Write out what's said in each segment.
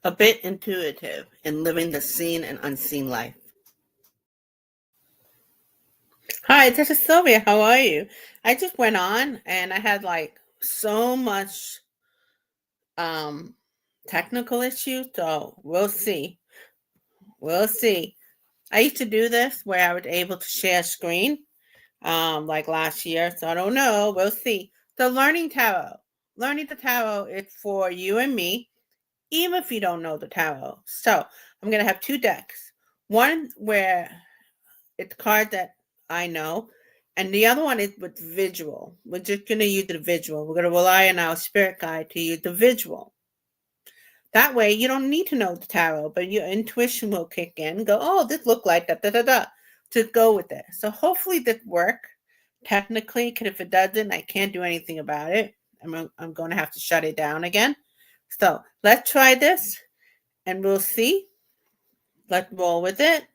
A bit intuitive in living the seen and unseen life. Hi, this is Sylvia. How are you? I just went on and I had like so much um technical issues, so we'll see. We'll see. I used to do this where I was able to share screen like last year, so I don't know. We'll see. So learning tarot. Learning the tarot is for you and me, even if you don't know the tarot. So I'm gonna have two decks. One where it's cards that I know, and the other one is with visual. We're just gonna use the visual. We're gonna rely on our spirit guide to use the visual. That way, you don't need to know the tarot, but your intuition will kick in. And go, oh, this look like da da da da, to go with it. So hopefully this work. Technically, because if it doesn't, I can't do anything about it. I'm going to have to shut it down again. So let's try this, and we'll see. Let's roll with it.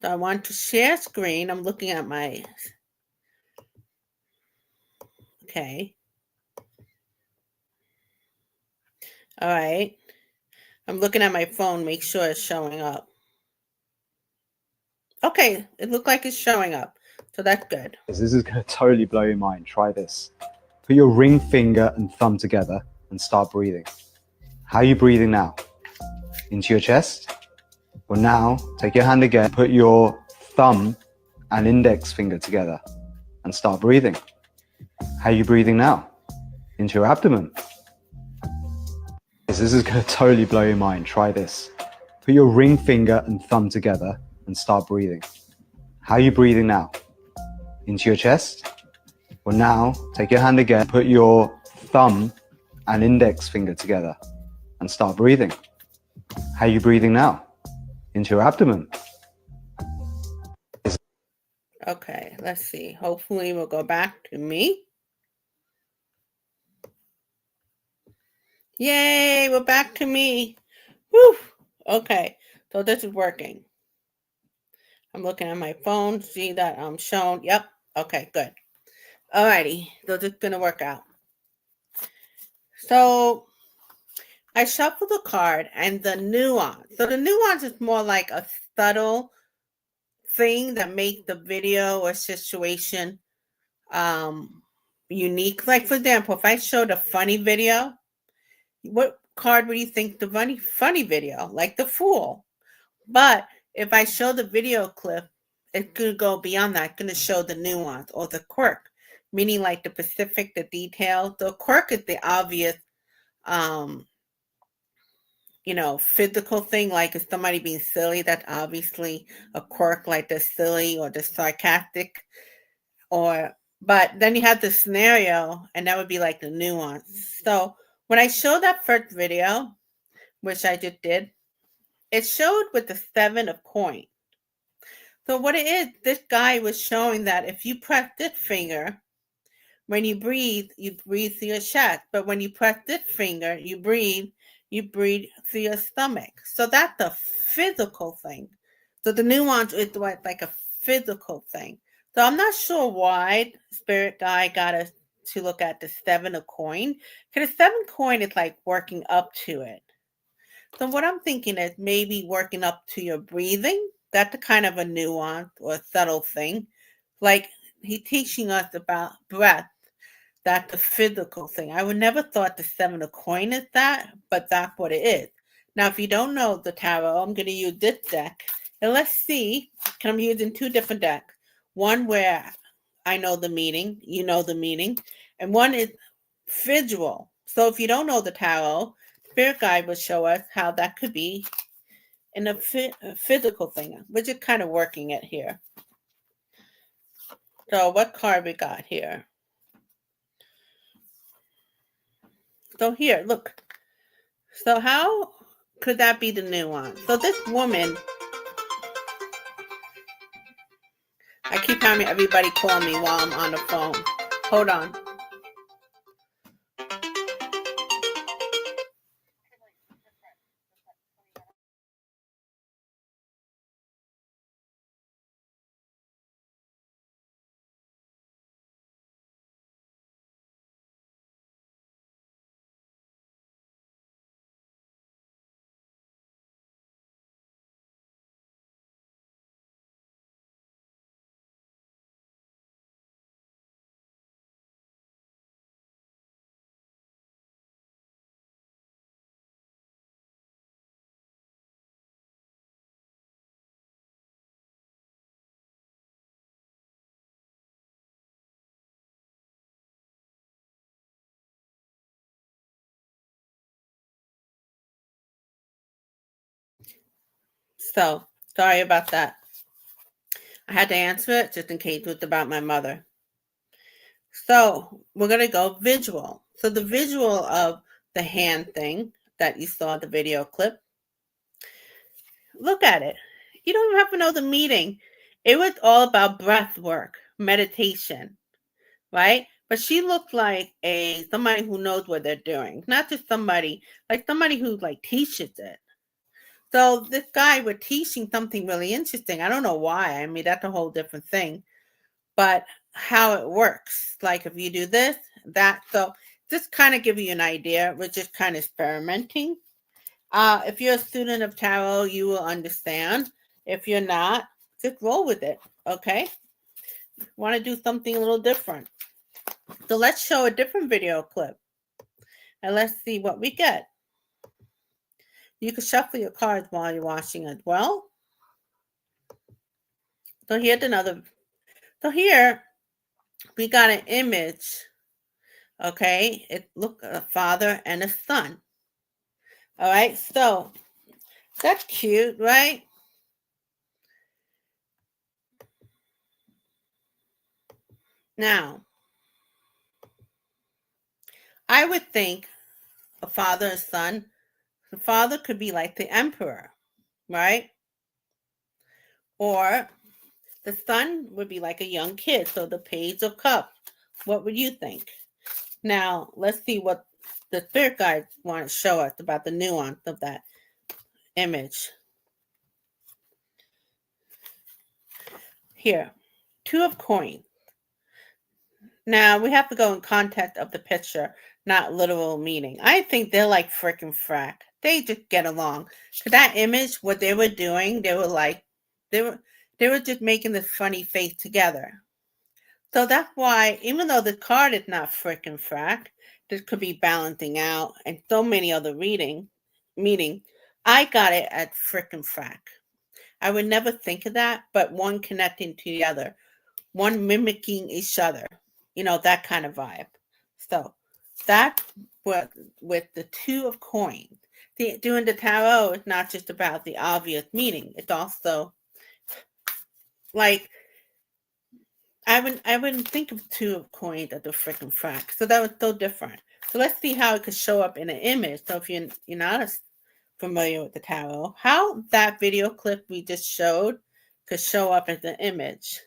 So I want to share screen. I'm looking at my. Okay. All right. I'm looking at my phone, make sure it's showing up. Okay, it looked like it's showing up. So that's good. This is going to totally blow your mind. Try this. Put your ring finger and thumb together and start breathing. How are you breathing now? Into your chest? Well, now take your hand again, put your thumb and index finger together and start breathing. How are you breathing now? Into your abdomen. This is going to totally blow your mind. Try this. Put your ring finger and thumb together and start breathing. How are you breathing now? Into your chest? Well, now take your hand again, put your thumb and index finger together and start breathing. How are you breathing now? Into your abdomen. Okay, let's see. Hopefully we'll go back to me. Yay, we're back to me. Whew. Okay, so this is working. I'm looking at my phone, see that I'm shown. Yep. Okay, good. Alrighty, so this is gonna work out. So I shuffled the card and the nuance. So the nuance is more like a subtle thing that makes the video or situation unique. Like for example, if I showed a funny video, what card would you think the funny video? Like the Fool. But if I show the video clip, it's going to go beyond that. It's going to show the nuance or the quirk, meaning like the specific, the detail. The quirk is the obvious, um, physical thing. Like if somebody being silly, that's obviously a quirk, like the silly or the sarcastic. But then you have the scenario, and that would be like the nuance. So when I showed that first video, which I just did, it showed with the 7 of coins. So what it is, this guy was showing that if you press this finger, when you breathe through your chest. But when you press this finger, you breathe through your stomach. So that's a physical thing. So the nuance is like a physical thing. So I'm not sure why Spirit Guy got us to look at the 7 of coin. Because the 7 coin is like working up to it. So what I'm thinking is maybe working up to your breathing. That's a kind of a nuance or a subtle thing. Like he's teaching us about breath. That's a physical thing. I would never thought the 7 of coin is that, but that's what it is. Now, if you don't know the tarot, I'm going to use this deck. And let's see, because I'm using two different decks. One where I know the meaning, you know the meaning, and one is visual. So if you don't know the tarot, Spirit Guide will show us how that could be in a physical thing. We're just kind of working it here. So what card we got here? So here, look. So how could that be the nuance? So this woman, I keep having everybody call me while I'm on the phone. Hold on. So, sorry about that. I had to answer it just in case it was about my mother. So, we're going to go visual. So, the visual of the hand thing that you saw the video clip, look at it. You don't even have to know the meaning. It was all about breath work, meditation, right? But she looked like somebody who knows what they're doing, not just somebody who like teaches it. So this guy was teaching something really interesting. I don't know why. I mean, that's a whole different thing. But how it works, like if you do this, that. So just kind of give you an idea. We're just kind of experimenting. If you're a student of tarot, you will understand. If you're not, just roll with it. Okay. Want to do something a little different. So let's show a different video clip. And let's see what we get. You can shuffle your cards while you're watching as well. So here's another. So here we got an image. Okay. It look a father and a son. All right. So that's cute, right? Now, I would think a father and son, the father could be like the emperor, right? Or the son would be like a young kid, so the page of cups. What would you think? Now, let's see what the spirit guides want to show us about the nuance of that image. Here, two of coins. Now, we have to go in context of the picture, not literal meaning. I think they're like frickin' frack. They just get along. So that image, what they were doing, they were just making this funny face together. So that's why, even though the card is not frickin' frack, this could be balancing out and so many other meaning, I got it at frickin' frack. I would never think of that, but one connecting to the other, one mimicking each other. That kind of vibe. So that's what with the two of coins. Doing the tarot is not just about the obvious meaning. It's also like I wouldn't think of two of coins as a freaking frack. So that was so different. So let's see how it could show up in an image. So if you're not as familiar with the tarot, how that video clip we just showed could show up as an image.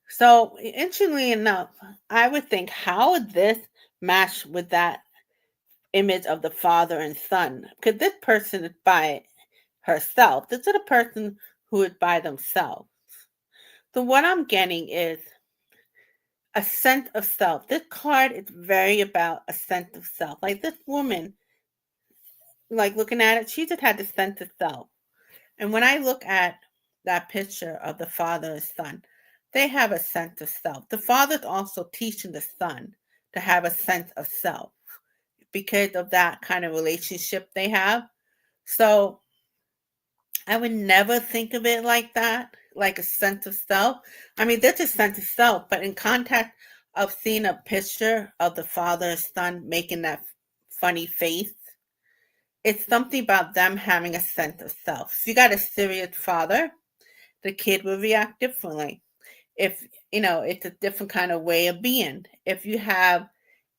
So, interestingly enough, I would think, how would this match with that image of the father and son? Because this person is by herself. This is a person who is by themselves. So, what I'm getting is a sense of self. This card is very about a sense of self. Like this woman, like looking at it, she just had the sense of self. And when I look at that picture of the father and son, they have a sense of self. The father's also teaching the son to have a sense of self because of that kind of relationship they have. So I would never think of it like that, like a sense of self. I mean, there's a sense of self, but in context of seeing a picture of the father and son making that funny face, it's something about them having a sense of self. If you got a serious father, the kid will react differently. If it's a different kind of way of being. If you have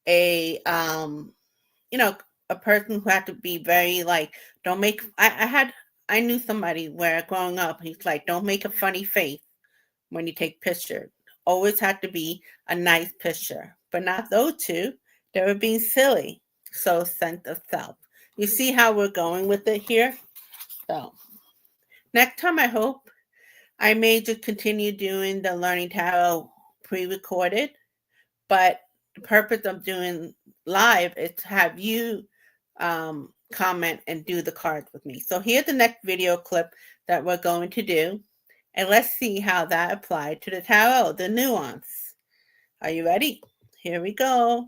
a a person who had to be very like, don't make. I knew somebody where growing up, he's like, don't make a funny face when you take pictures. Always had to be a nice picture, but not those two. They were being silly. So sense of self. You see how we're going with it here. So next time, I hope I may just continue doing the Learning Tarot pre-recorded, but the purpose of doing live is to have you comment and do the cards with me. So here's the next video clip that we're going to do, and let's see how that applied to the tarot, the nuance. Are you ready? Here we go.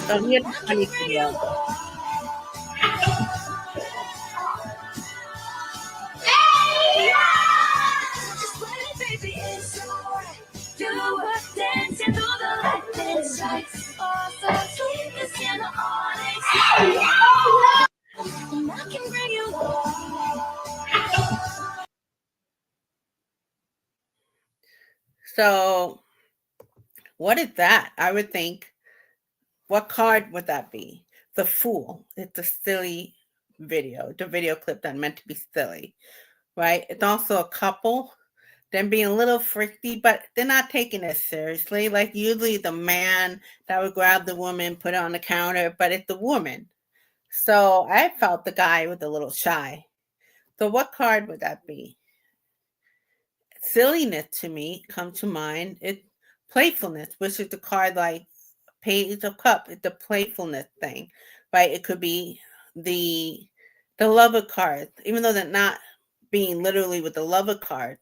So here's the funny video. So what is that? I would think, what card would that be? The Fool. It's a silly video, the video clip that meant to be silly, right? It's also a couple, them being a little freaky, but they're not taking it seriously. Like usually the man that would grab the woman, put it on the counter, but it's the woman. So I felt the guy was a little shy. So what card would that be? Silliness to me come to mind. It's playfulness, which is the card like Page of Cup. It's the playfulness thing, right? It could be the the lover card, even though they're not being literally with the lover card,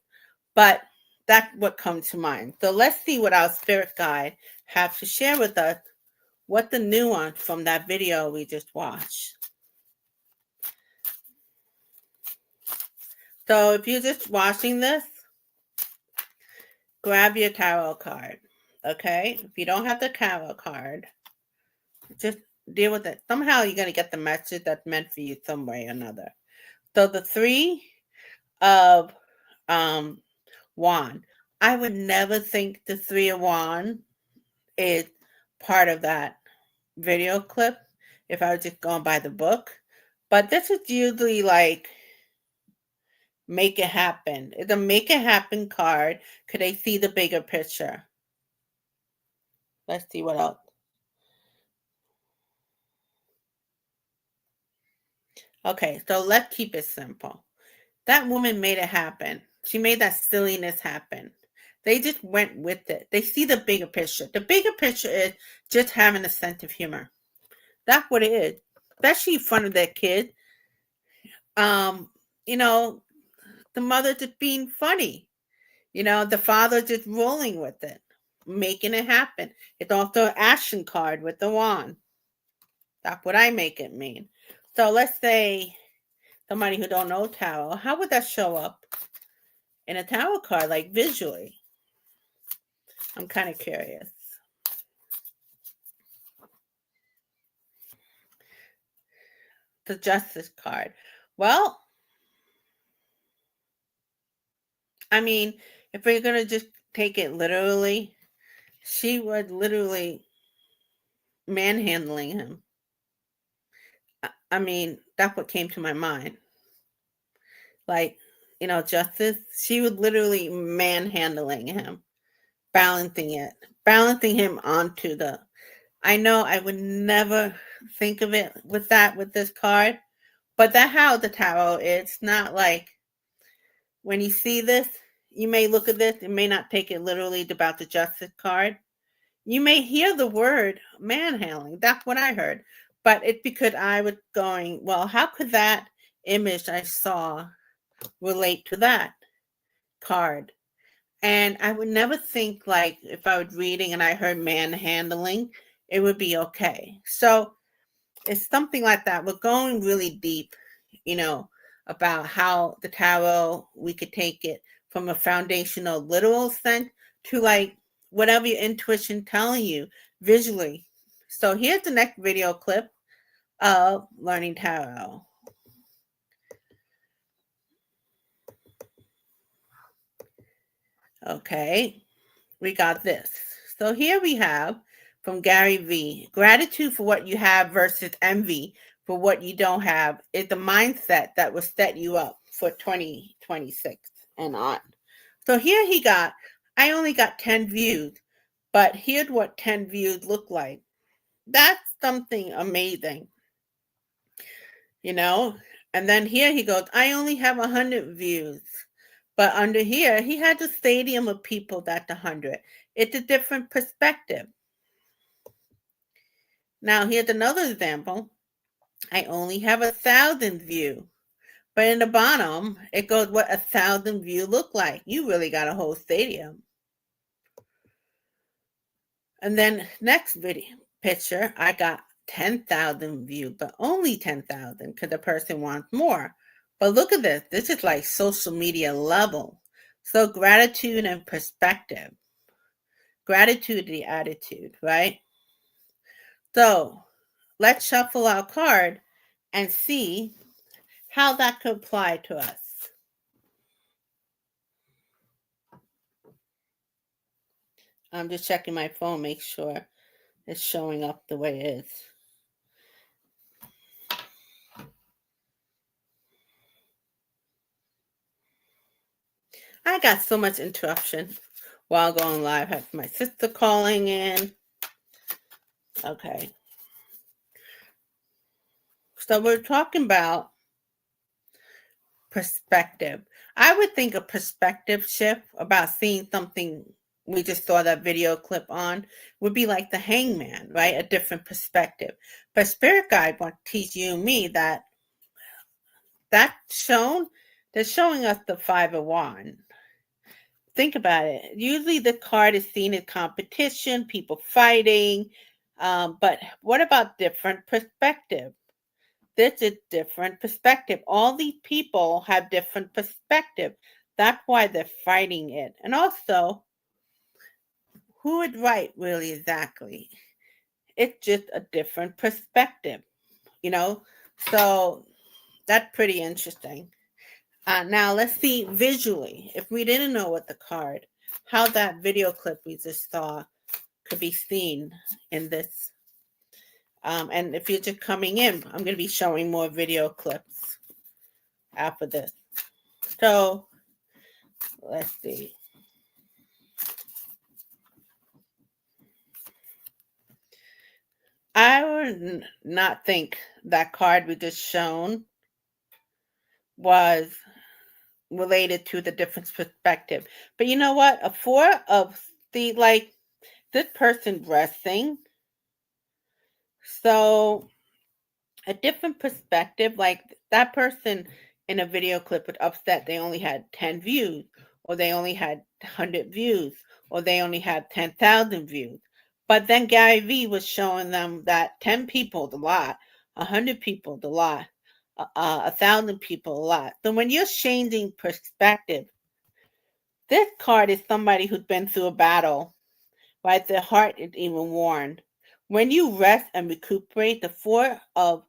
but that's what comes to mind. So let's see what our spirit guide have to share with us. What the nuance from that video we just watched. So if you're just watching this, grab your tarot card. Okay? If you don't have the tarot card, just deal with it. Somehow you're going to get the message that's meant for you some way or another. So the three of wand. I would never think the three of wand is part of that video clip if I was just going by the book. But this is usually like make it happen. It's a make it happen card. Could they see the bigger picture? Let's see what else. Okay, so let's keep it simple. That woman made it happen. She made that silliness happen. They just went with it. They see the bigger picture. The bigger picture is just having a sense of humor. That's what it is. Especially in front of their kid. Um, you know, the mother just being funny. The father just rolling with it, making it happen. It's also an action card with the wand. That's what I make it mean. So let's say somebody who don't know tarot, how would that show up in a tarot card, like visually? I'm kind of curious. The Justice card. Well, I mean, if we're going to just take it literally, she would literally manhandling him. I mean, that's what came to my mind. Like, Justice, she was literally manhandling him, balancing him onto the. I know I would never think of it with this card, but that's how the tarot is. It's not like when you see this, you may look at this and may not take it literally about the Justice card. You may hear the word manhandling. That's what I heard. But it's because I was going, well, how could that image I saw relate to that card? And I would never think like if I was reading and I heard manhandling, it would be okay. So it's something like that. We're going really deep, about how the tarot, we could take it from a foundational literal sense to like whatever your intuition telling you visually. So here's the next video clip of learning tarot. Okay, we got this. So here we have from Gary V. Gratitude for what you have versus envy for what you don't have is the mindset that will set you up for 2026 and on. So here I only got 10 views, but here's what 10 views look like. That's something amazing, And then here he goes, I only have 100 views. But under here, he had a stadium of people that's 100. It's a different perspective. Now, here's another example. I only have 1,000 views. But in the bottom, it goes what 1,000 views look like. You really got a whole stadium. And then next video picture, I got 10,000 views, but only 10,000 because the person wants more. But look at this. This is like social media level. So gratitude and perspective. Gratitude, the attitude, right? So let's shuffle our card and see how that could apply to us. I'm just checking my phone, make sure it's showing up the way it is. I got so much interruption while going live. I have my sister calling in. Okay. So we're talking about perspective. I would think a perspective shift about seeing something we just saw that video clip on would be like the hangman, right? A different perspective. But spirit guide want to teach you and me that they're showing us the five of wands. Think about it. Usually the card is seen as competition, people fighting. But what about different perspective? This is different perspective. All these people have different perspective. That's why they're fighting it. And also, who is right really exactly? It's just a different perspective, you know? So that's pretty interesting. Now let's see visually. If we didn't know what the card, how that video clip we just saw could be seen in this. And if you're just coming in, I'm going to be showing more video clips after this. So let's see. I would not think that card we just shown was related to the different perspective. But you know what? A four of the, like, this person resting. So a different perspective, like that person in a video clip was upset they only had 10 views, or they only had 100 views, or they only had 10,000 views. But then Gary Vee was showing them that 10 people is a lot, 100 people is a lot, 1,000 people a lot. So when you're changing perspective, this card is somebody who's been through a battle, right? Their heart is even worn. When you rest and recuperate, the four of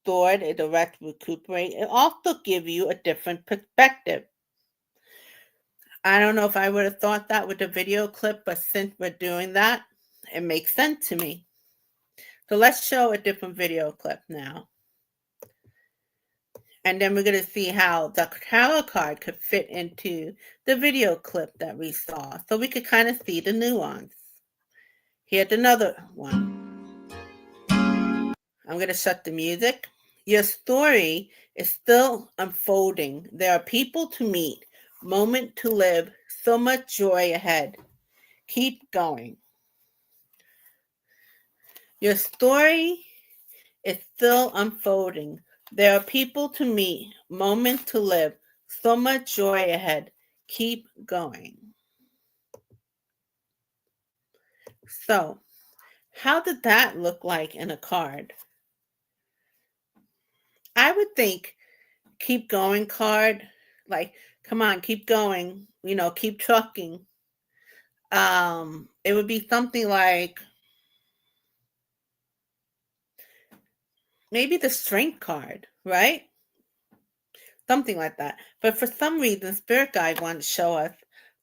stored and the rest recuperate, it also gives you a different perspective. I don't know if I would have thought that with the video clip, but since we're doing that, it makes sense to me. So let's show a different video clip now. And then we're going to see how the tarot card could fit into the video clip that we saw. So we could kind of see the nuance. Here's another one. I'm going to shut the music. Your story is still unfolding. There are people to meet, moment to live, so much joy ahead. Keep going. Your story is still unfolding. There are people to meet, moment to live, so much joy ahead. Keep going. So, how did that look like in a card? I would think keep going card, like, come on, keep going, keep trucking. It would be something like maybe the strength card, right? Something like that. But for some reason, Spirit Guide wanted to show us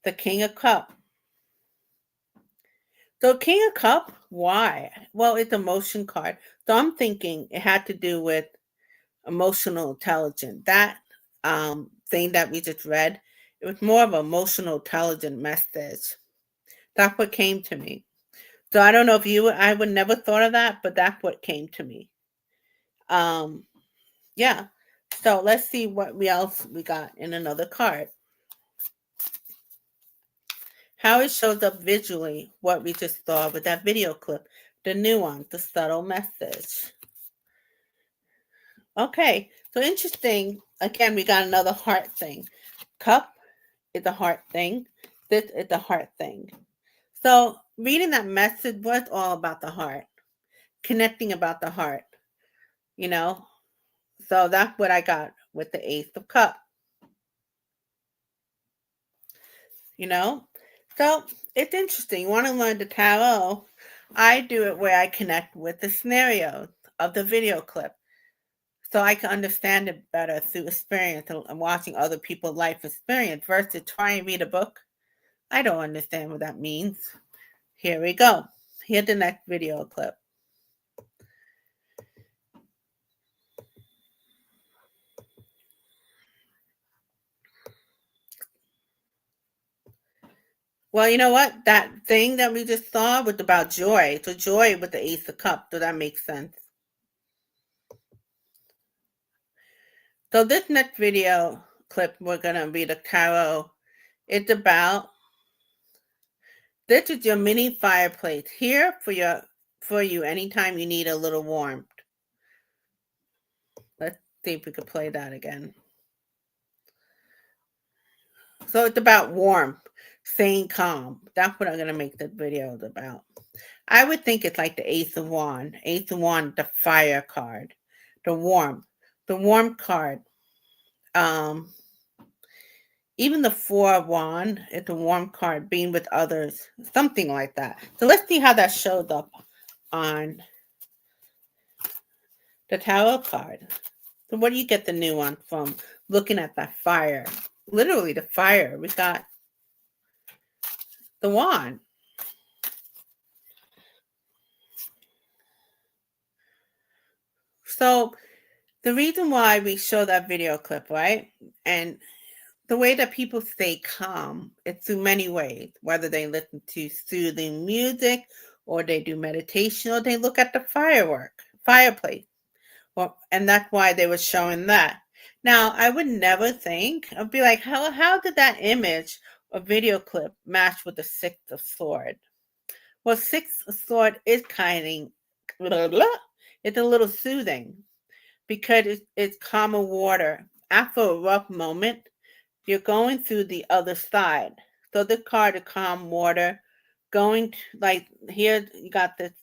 the King of Cups. So King of Cups, why? Well, it's a emotion card. So I'm thinking it had to do with emotional intelligence. That thing that we just read, it was more of an emotional intelligent message. That's what came to me. So I don't know if I would never thought of that, but that's what came to me. Yeah. So let's see what else we got in another card. How it shows up visually, what we just saw with that video clip, the nuance, the subtle message. Okay, so interesting. Again, we got another heart thing. Cup is a heart thing. This is the heart thing. So reading that message was all about the heart, connecting about the heart, So that's what I got with the Ace of Cups. So it's interesting. You want to learn the tarot? I do it where I connect with the scenario of the video clip, so I can understand it better through experience and watching other people's life experience versus trying to read a book. I don't understand what that means. Here we go. Here's the next video clip. Well, you know what? That thing that we just saw was about joy. So joy with the Ace of Cups. So that makes sense. So this next video clip, we're going to read the tarot. It's about, this is your mini fireplace here for you anytime you need a little warmth. Let's see if we could play that again. So it's about warmth, staying calm. That's what I'm going to make this video about. I would think it's like the Ace of Wands. Ace of Wands, the fire card. The warmth. The warmth card. Even the Four of Wands, it's a warmth card, being with others. Something like that. So let's see how that shows up on the tarot card. So what do you get the nuance from looking at that fire? Literally the fire. We got the wand. So the reason why we show that video clip, right? And the way that people stay calm, it's through many ways, whether they listen to soothing music or they do meditation or they look at the fireplace. Well, and that's why they were showing that. Now, I would never think, I'd be like, how did that image or video clip match with the Six of Swords? Well, Six of Swords is it's a little soothing because it's calmer water. After a rough moment, you're going through the other side. So this card is calm water, going to, like here you got this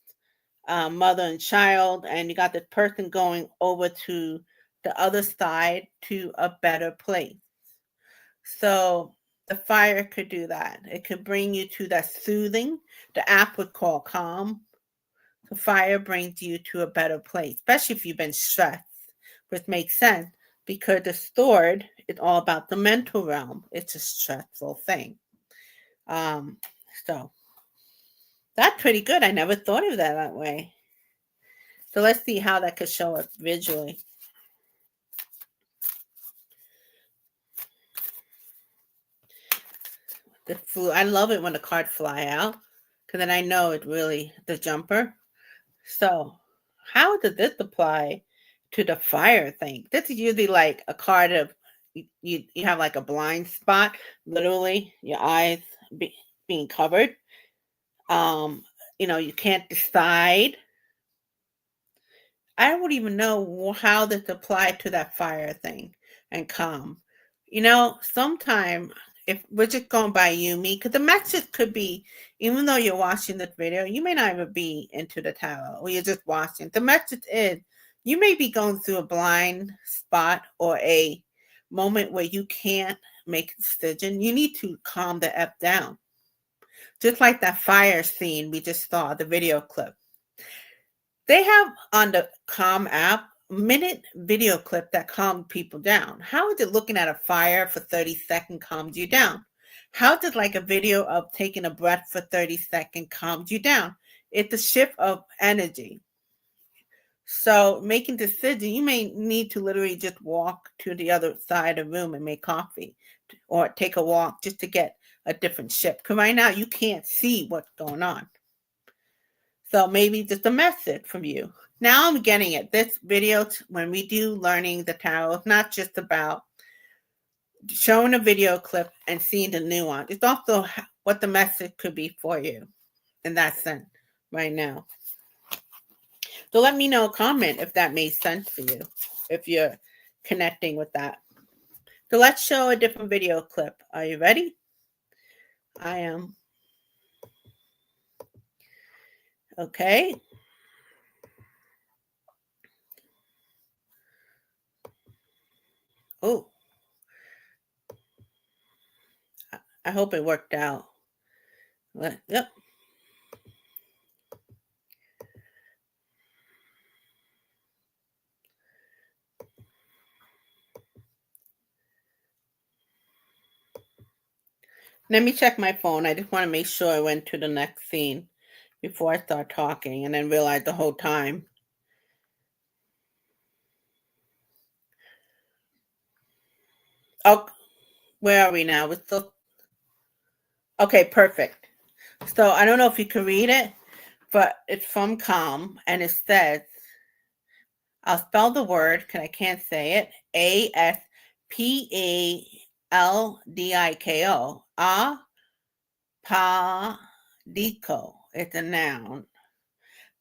mother and child, and you got this person going over to the other side to a better place. So the fire could do that. It could bring you to that soothing. The app would call calm. The fire brings you to a better place, especially if you've been stressed, which makes sense because the sword is all about the mental realm. It's a stressful thing. So that's pretty good. I never thought of that way. So let's see how that could show up visually. I love it when the cards fly out because then I know it's really the jumper. So how does this apply to the fire thing? This is usually like a card of you have like a blind spot, literally your eyes being covered. You can't decide. I don't even know how this applied to that fire thing and calm. Sometime if we're just going by me, because the message could be, even though you're watching this video, you may not even be into the tarot or you're just watching. The message is you may be going through a blind spot or a moment where you can't make a decision. You need to calm the F down. Just like that fire scene we just saw, the video clip. They have on the Calm app minute video clip that calmed people down. How is it looking at a fire for 30 seconds calms you down? How does like a video of taking a breath for 30 seconds calms you down? It's a shift of energy. So making decisions, you may need to literally just walk to the other side of the room and make coffee or take a walk just to get a different shift. Because right now you can't see what's going on. So maybe just a message from you. Now I'm getting it. This video, when we do learning the tarot, it's not just about showing a video clip and seeing the nuance. It's also what the message could be for you in that sense right now. So let me know, comment if that made sense for you, if you're connecting with that. So let's show a different video clip. Are you ready? I am. Okay. Oh. I hope it worked out. Yep. Let me check my phone. I just want to make sure I went to the next scene before I start talking and then realize the whole time. Oh, where are we now? We're still... Okay, perfect. So I don't know if you can read it, but it's from Calm, and it says, I'll spell the word because I can't say it. Aspaldiko. Apaldiko. It's a noun.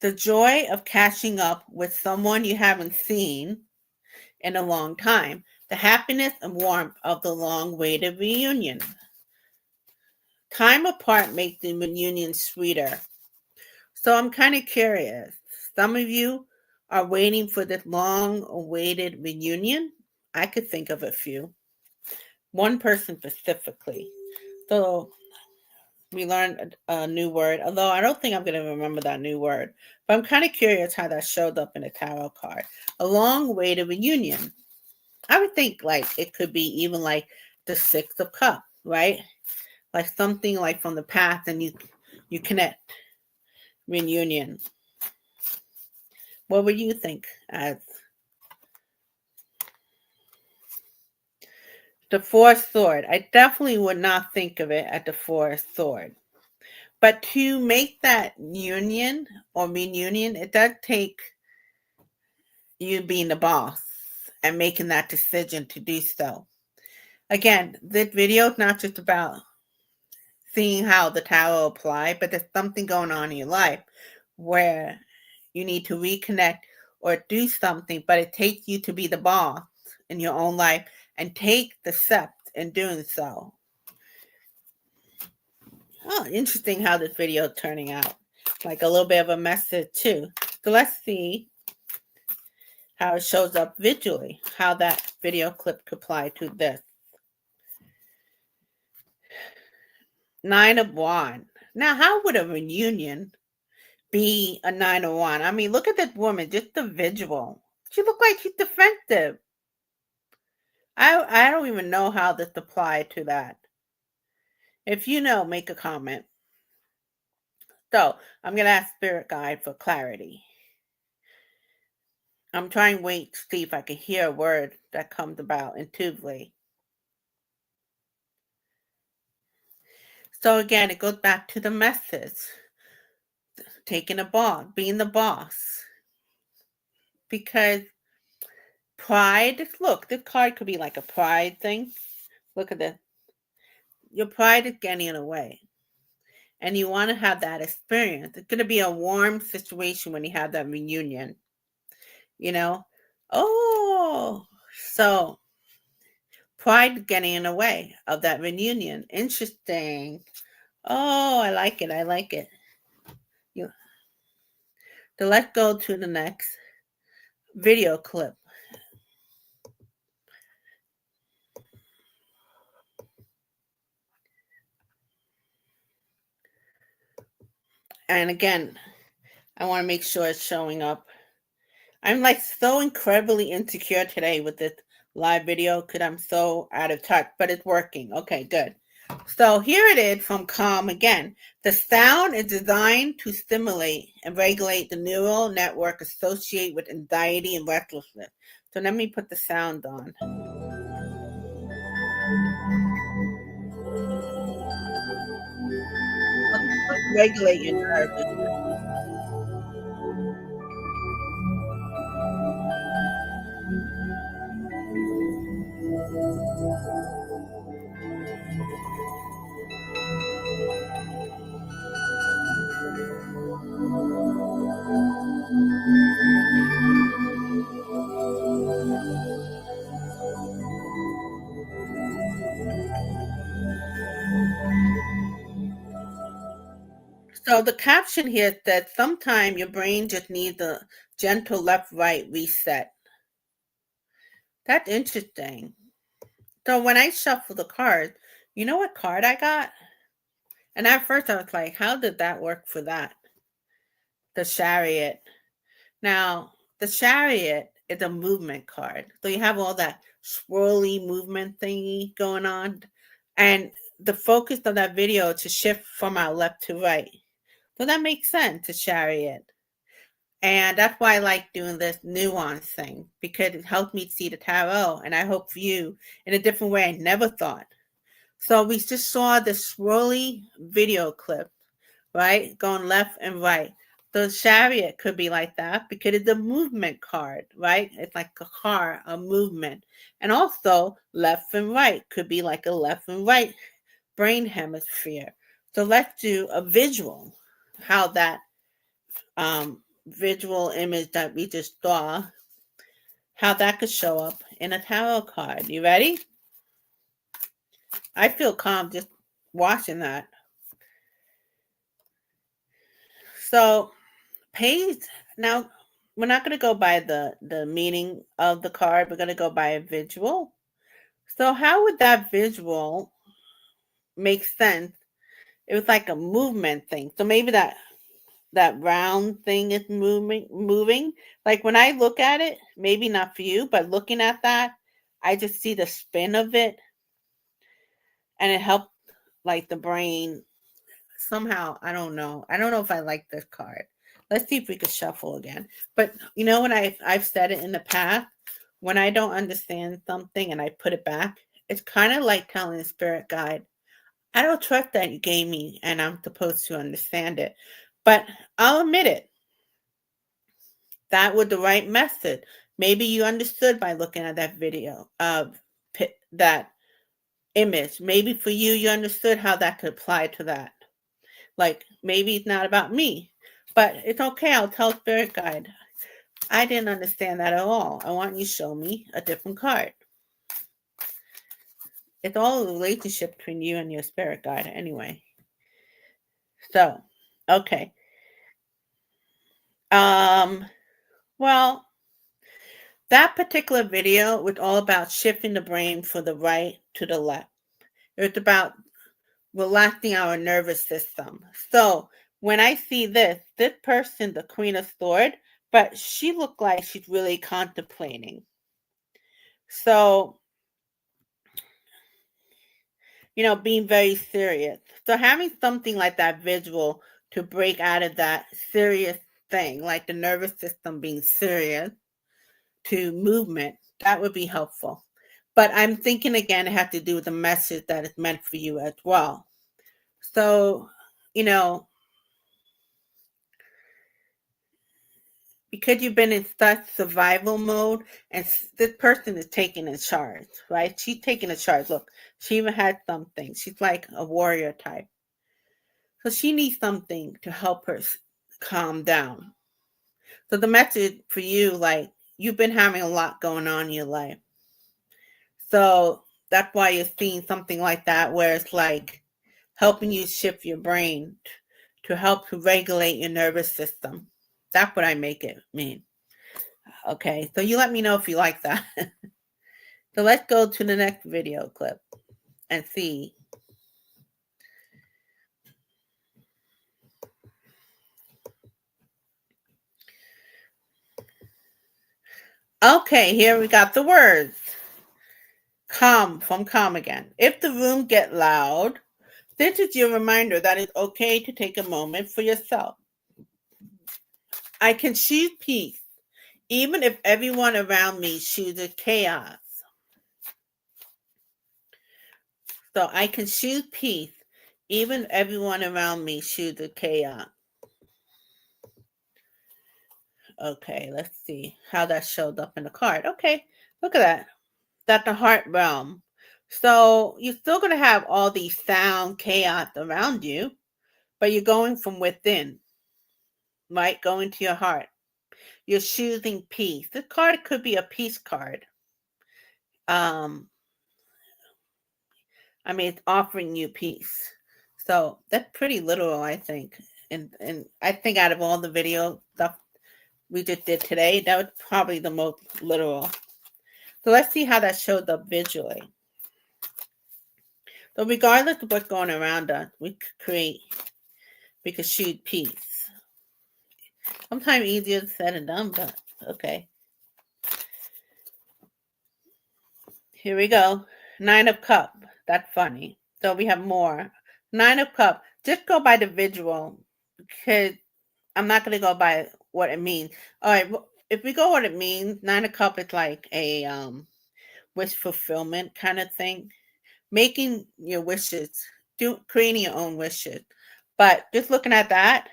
The joy of catching up with someone you haven't seen in a long time. The happiness and warmth of the long-awaited reunion. Time apart makes the reunion sweeter. So I'm kind of curious. Some of you are waiting for this long-awaited reunion. I could think of a few. One person specifically. So we learned a new word, although I don't think I'm going to remember that new word. But I'm kind of curious how that showed up in a tarot card. A long-awaited reunion. I would think like it could be even like the Six of Cups, right? Like something like from the past, and you connect. Reunion. What would you think as the fourth sword? I definitely would not think of it at the fourth sword. But to make that union or reunion, it does take you being the boss and making that decision to do so. Again, this video is not just about seeing how the tarot apply, but there's something going on in your life where you need to reconnect or do something, but it takes you to be the boss in your own life and take the steps in doing so. Oh, interesting how this video is turning out. Like a little bit of a message too. So let's see how it shows up visually, how that video clip could apply to this. Nine of Wands. Now, how would a reunion be a 9 of Wands? I mean, look at this woman, just the visual. She looked like she's defensive. I don't even know how this applied to that. If you know, make a comment. So I'm going to ask Spirit Guide for clarity. I'm trying to wait to see if I can hear a word that comes about intuitively. So again, it goes back to the message. Taking a boss, being the boss. Because pride, look, this card could be like a pride thing. Look at this. Your pride is getting away. And you want to have that experience. It's going to be a warm situation when you have that reunion. You know? Oh, so pride getting in the way of that reunion. Interesting. Oh, I like it. I like it. So let's go to the next video clip. And again, I want to make sure it's showing up. I'm like so incredibly insecure today with this live video because I'm so out of touch, but it's working. Okay, good. So here it is from Calm again. The sound is designed to stimulate and regulate the neural network associated with anxiety and restlessness. So let me put the sound on. Regulate your nervous system. So the caption here says sometimes your brain just needs a gentle left-right reset. That's interesting. So when I shuffle the cards, you know what card I got? And at first I was like, how did that work for that? The Chariot. Now, the Chariot is a movement card. So you have all that swirly movement thingy going on. And the focus of that video to shift from our left to right. So that makes sense to chariot. And that's why I like doing this nuance thing, because it helps me see the tarot, and I hope you in a different way I never thought. So we just saw the swirly video clip, right? Going left and right. The chariot could be like that because it's a movement card, right? It's like a car, a movement. And also left and right could be like a left and right brain hemisphere. So let's do a visual, how that visual image that we just saw, how that could show up in a tarot card. You ready? I feel calm just watching that. So page, now we're not going to go by the meaning of the card. We're going to go by a visual. So how would that visual make sense? It was like a movement thing. So maybe that round thing is moving. Like when I look at it, maybe not for you, but looking at that, I just see the spin of it, and it helped like the brain somehow. I don't know if I like this card. Let's see if we could shuffle again. But you know, when I've said it in the past, when I don't understand something and I put it back, it's kind of like telling a spirit guide, I don't trust that you gave me and I'm supposed to understand it. But I'll admit it. That was the right method. Maybe you understood by looking at that video of that image. Maybe for you, you understood how that could apply to that. Like maybe it's not about me, but it's okay. I'll tell spirit guide, I didn't understand that at all. I want you to show me a different card. It's all a relationship between you and your spirit guide anyway. So, okay. Well, that particular video was all about shifting the brain from the right to the left. It's about relaxing our nervous system. So when I see this person, the Queen of Swords, but she looked like she's really contemplating. So, you know, being very serious. So having something like that visual to break out of that serious thing, like the nervous system being serious, to movement, that would be helpful. But I'm thinking again, it has to do with the message that is meant for you as well. So, you know, because you've been in such survival mode, and this person is taking a charge, right? She's taking a charge. Look, she even had something. She's like a warrior type. So she needs something to help her calm down. So the message for you, like, you've been having a lot going on in your life. So that's why you're seeing something like that, where it's like helping you shift your brain to help to regulate your nervous system. That's what I make it mean. Okay, so you let me know if you like that. So let's go to the next video clip and see. Okay, here we got the words. Calm, from calm again. If the room get loud, this is your reminder that it's okay to take a moment for yourself. I can choose peace, even if everyone around me chooses chaos. So I can choose peace, even if everyone around me chooses chaos. Okay, let's see how that showed up in the card. Okay, look at that. That's the heart realm. So you're still going to have all these sound chaos around you, but you're going from within, right? Going to your heart. You're choosing peace. This card could be a peace card. I mean, it's offering you peace. So that's pretty literal, I think. And I think out of all the video stuff we just did today, that was probably the most literal. So let's see how that showed up visually. So regardless of what's going around us, we could shoot peace. Sometimes easier said than done, but okay. Here we go. 9 of Cups. That's funny. So we have more. Nine of Cups. Just go by the visual because I'm not going to go by what it means. All right. If we go what it means, Nine of Cups is like a wish fulfillment kind of thing. Making your wishes, creating your own wishes. But just looking at that,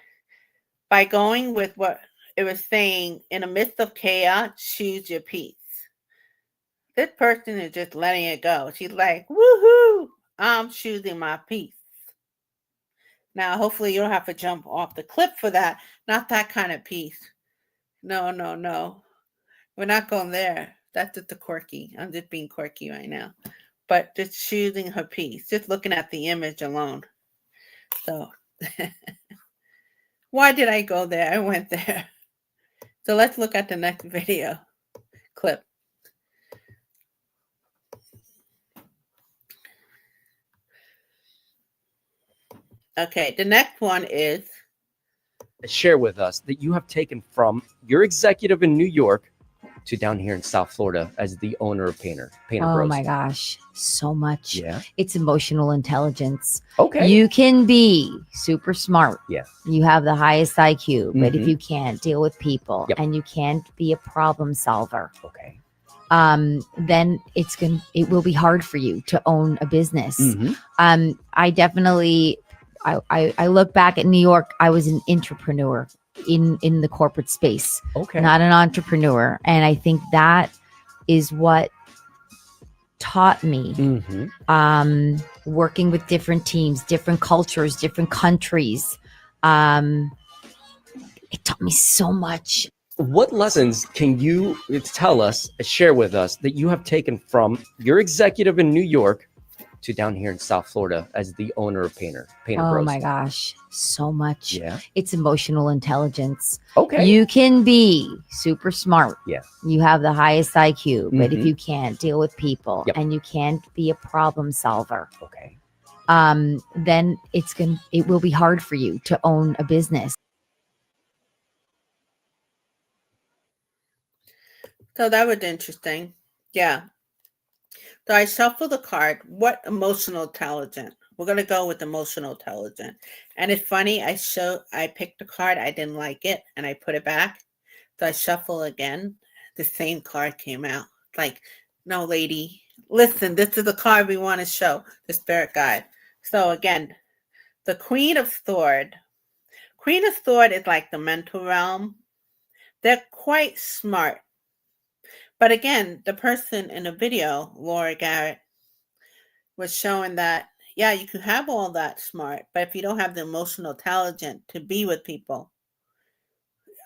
by going with what it was saying, in the midst of chaos, choose your peace. This person is just letting it go. She's like, woohoo, I'm choosing my peace. Now, hopefully, you don't have to jump off the cliff for that. Not that kind of peace. No, no, no. We're not going there. That's just the quirky. I'm just being quirky right now. But just choosing her peace, just looking at the image alone. So, why did I go there? I went there. So, let's look at the next video clip. Okay, the next one is share with us that you have taken from your executive in New York to down here in South Florida as the owner of Painter Oh Bros. my gosh, so much. Yeah. It's emotional intelligence. Okay. You can be super smart. Yeah. You have the highest IQ, but if Mhm. you can't deal with people Yep. and you can't be a problem solver, Okay. then it will be hard for you to own a business. Mhm. I definitely I look back at New York. I was an entrepreneur in the corporate space, Okay. not an entrepreneur, and I think that is what taught me Mhm. working with different teams, different cultures, different countries. It taught me so much. What lessons can you tell us, share with us that you have taken from your executive in New York to down here in South Florida as the owner of Painter Oh Bros? my gosh, so much. Yeah. It's emotional intelligence. Okay. You can be super smart. Yeah. You have the highest IQ, but if Mhm. you can't deal with people Yep. and you can't be a problem solver, Okay. then it will be hard for you to own a business. so that was interesting. Yeah. So I shuffle the card. What emotional intelligence? We're gonna go with emotional intelligence. And it's funny, I picked a card, I didn't like it, and I put it back. So I shuffle again. The same card came out. Like, no, lady, listen, this is the card we want to show, the spirit guide. So again, the Queen of Swords. Queen of Swords is like the mental realm. They're quite smart. But again, the person in the video, Laura Garrett, was showing that, yeah, you can have all that smart, but if you don't have the emotional intelligence to be with people,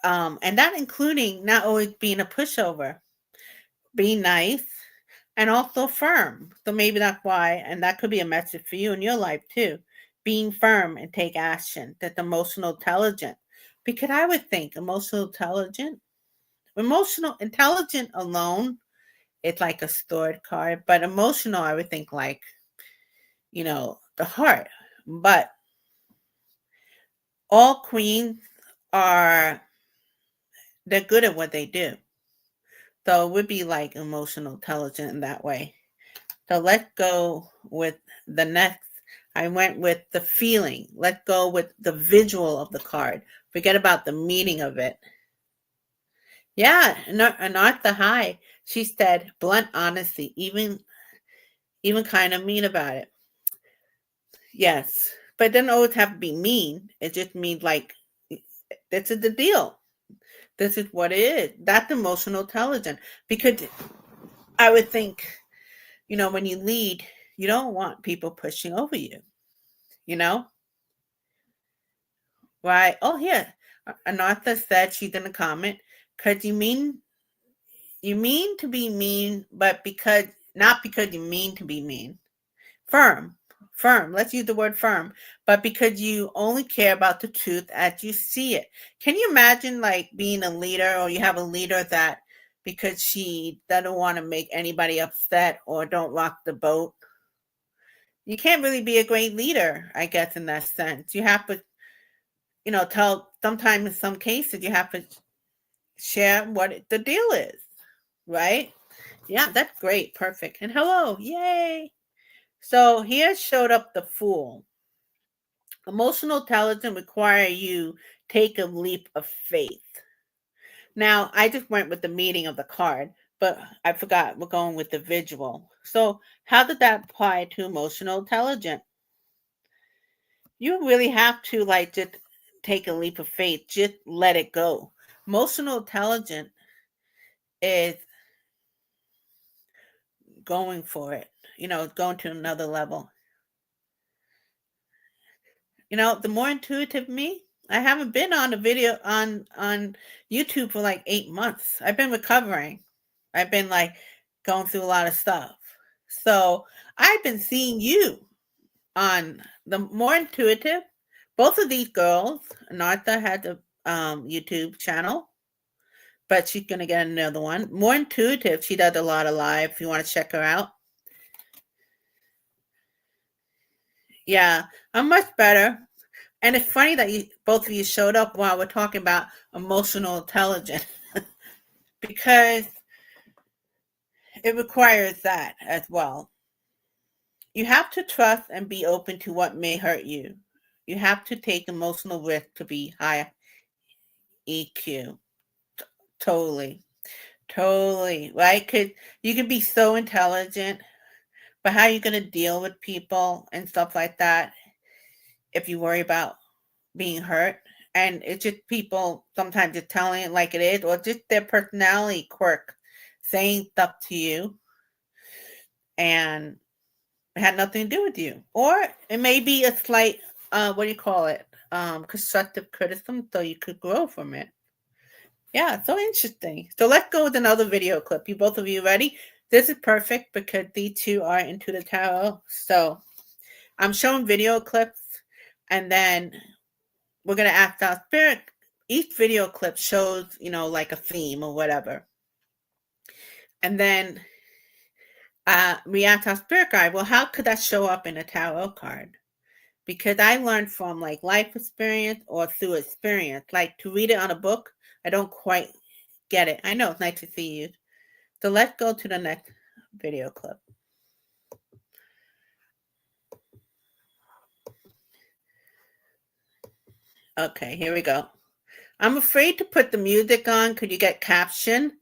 and that including not always being a pushover, being nice, and also firm. So maybe that's why, and that could be a message for you in your life too, being firm and take action. That's emotional intelligence. Because I would think emotional intelligent alone, it's like a stored card, but emotional, I would think like, the heart. But all queens are, they're good at what they do. So it would be like emotional intelligence in that way. So let's go with the next. I went with the feeling. Let's go with the visual of the card. Forget about the meaning of it. Yeah, and Arthur High, she said, blunt honesty, even kind of mean about it. Yes, but it doesn't always have to be mean. It just means like, this is the deal. This is what it is. That's emotional intelligence. Because I would think, when you lead, you don't want people pushing over you, you know? Right? Oh, here. Anartha said, she's in a comment, because you mean to be mean, but not because you mean to be mean. Firm. Firm. Let's use the word firm. But because you only care about the truth as you see it. Can you imagine like being a leader, or you have a leader that because she doesn't want to make anybody upset or don't rock the boat? You can't really be a great leader, I guess, in that sense. You have to, sometimes in some cases, you have to share what the deal is, right? Yeah, that's great. Perfect. And hello. Yay. So here showed up the Fool. Emotional intelligence require you take a leap of faith. Now, I just went with the meaning of the card, but I forgot we're going with the visual. So, how did that apply to emotional intelligence? You really have to like just take a leap of faith, just let it go. Emotional intelligence is going for it, going to another level. The more intuitive me, I haven't been on a video on YouTube for like 8 months. I've been recovering. I've been like going through a lot of stuff. So I've been seeing you on the more intuitive. Both of these girls, Nartha had a YouTube channel, but she's gonna get another one. More intuitive. She does a lot of live. If you want to check her out. Yeah, I'm much better. And it's funny that both of you showed up while we're talking about emotional intelligence because it requires that as well. You have to trust and be open to what may hurt you. You have to take emotional risk to be high EQ. Totally. Totally. Right? Because you can be so intelligent, but how are you going to deal with people and stuff like that if you worry about being hurt? And it's just people sometimes just telling it like it is, or just their personality quirk saying stuff to you and it had nothing to do with you. Or it may be a slight, what do you call it? Constructive criticism, so you could grow from it. Yeah, so interesting. So let's go with another video clip. You both of you ready? This is perfect because these two are into the tarot. So I'm showing video clips and then we're going to ask our spirit. Each video clip shows, like a theme or whatever. And then we ask our spirit guide, well, how could that show up in a tarot card? Because I learned from like life experience or through experience. Like to read it on a book, I don't quite get it. I know it's nice to see you. So let's go to the next video clip. Okay, here we go. I'm afraid to put the music on. Could you get caption?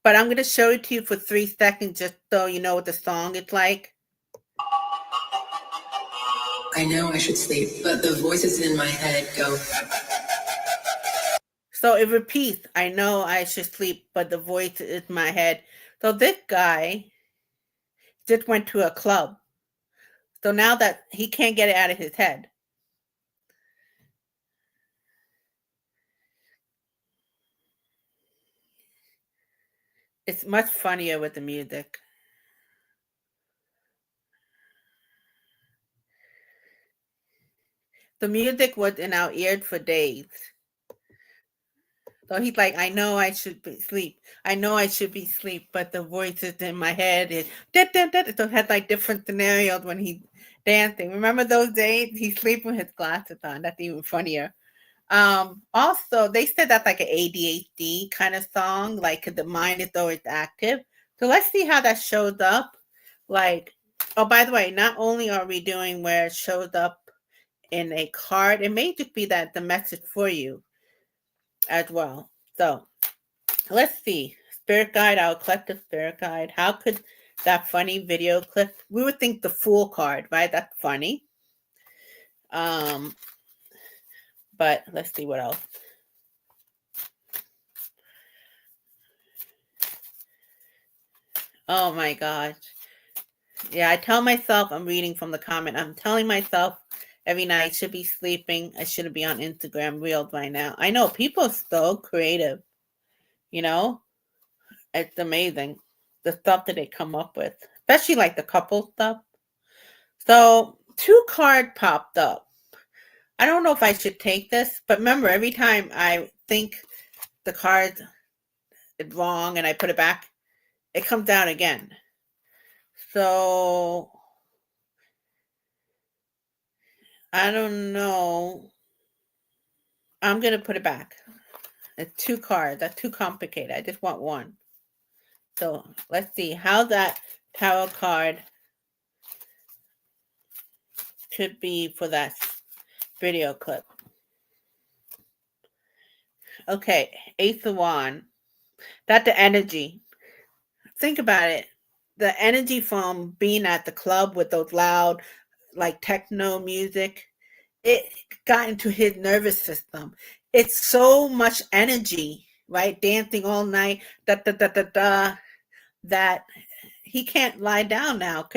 But I'm going to show it to you for 3 seconds just so you know what the song is like. I know I should sleep, but the voices in my head go. So it repeats, I know I should sleep, but the voice is in my head. So this guy just went to a club. So now that he can't get it out of his head. It's much funnier with the music. The music was in our ears for days. So he's like, I know I should be asleep. I know I should be asleep, but the voices in my head is da, da, da. So it had like different scenarios when he's dancing. Remember those days? He's sleeping with his glasses on. That's even funnier. Also, they said that's like an ADHD kind of song, like the mind is always active. So let's see how that shows up. Like, oh, by the way, not only are we doing where it shows up in a card, it may just be that the message for you as well. So let's see. Spirit guide, our collective spirit guide. How could that funny video clip? We would think the Fool card, right? That's funny. But let's see what else. Oh my gosh. Yeah, I tell myself, I'm reading from the comment. I'm telling myself every night I should be sleeping. I shouldn't be on Instagram Reels right now. I know people are so creative. It's amazing the stuff that they come up with, especially like the couple stuff. So 2 cards popped up. I don't know if I should take this, but remember, every time I think the card is wrong and I put it back, it comes down again. So I don't know. I'm going to put it back. It's 2 cards. That's too complicated. I just want one. So let's see how that tarot card could be for that video clip. Okay, Eighth of Wand. That the energy. Think about it. The energy from being at the club with those loud, like techno music, it got into his nervous system. It's so much energy, right? Dancing all night, da da da da da, that he can't lie down now.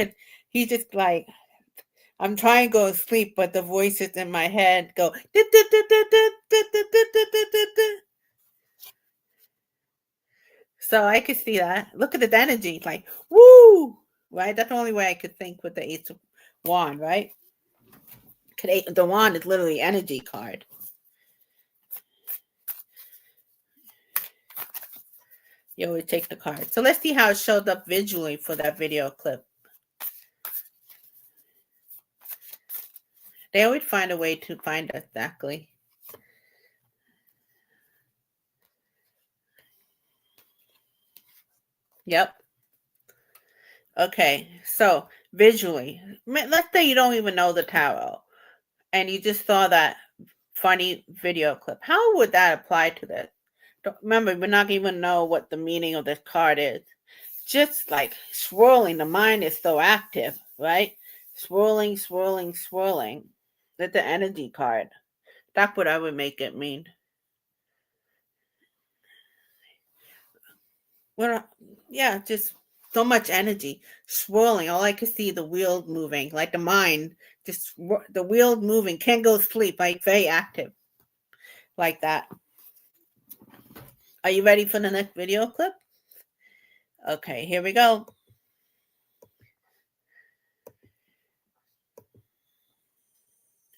He just like, I'm trying to go to sleep, but the voices in my head go. So I could see that. Look at the energy, like woo, right? That's the only way I could think with the Eight of Wand, right? The wand is literally energy card. You always take the card. So let's see how it showed up visually for that video clip. They always find a way to find exactly. Yep. Okay, so visually, let's say you don't even know the tarot and you just saw that funny video clip. How would that apply to this? Remember, we're not even know what the meaning of this card is. Just like swirling, the mind is so active, right? Swirling, swirling, swirling. That's the energy card. That's what I would make it mean. Well, yeah, just so much energy swirling. All I could see the wheels moving, like the mind, just the wheels moving. Can't go to sleep, like very active, like that. Are you ready for the next video clip? Okay, here we go.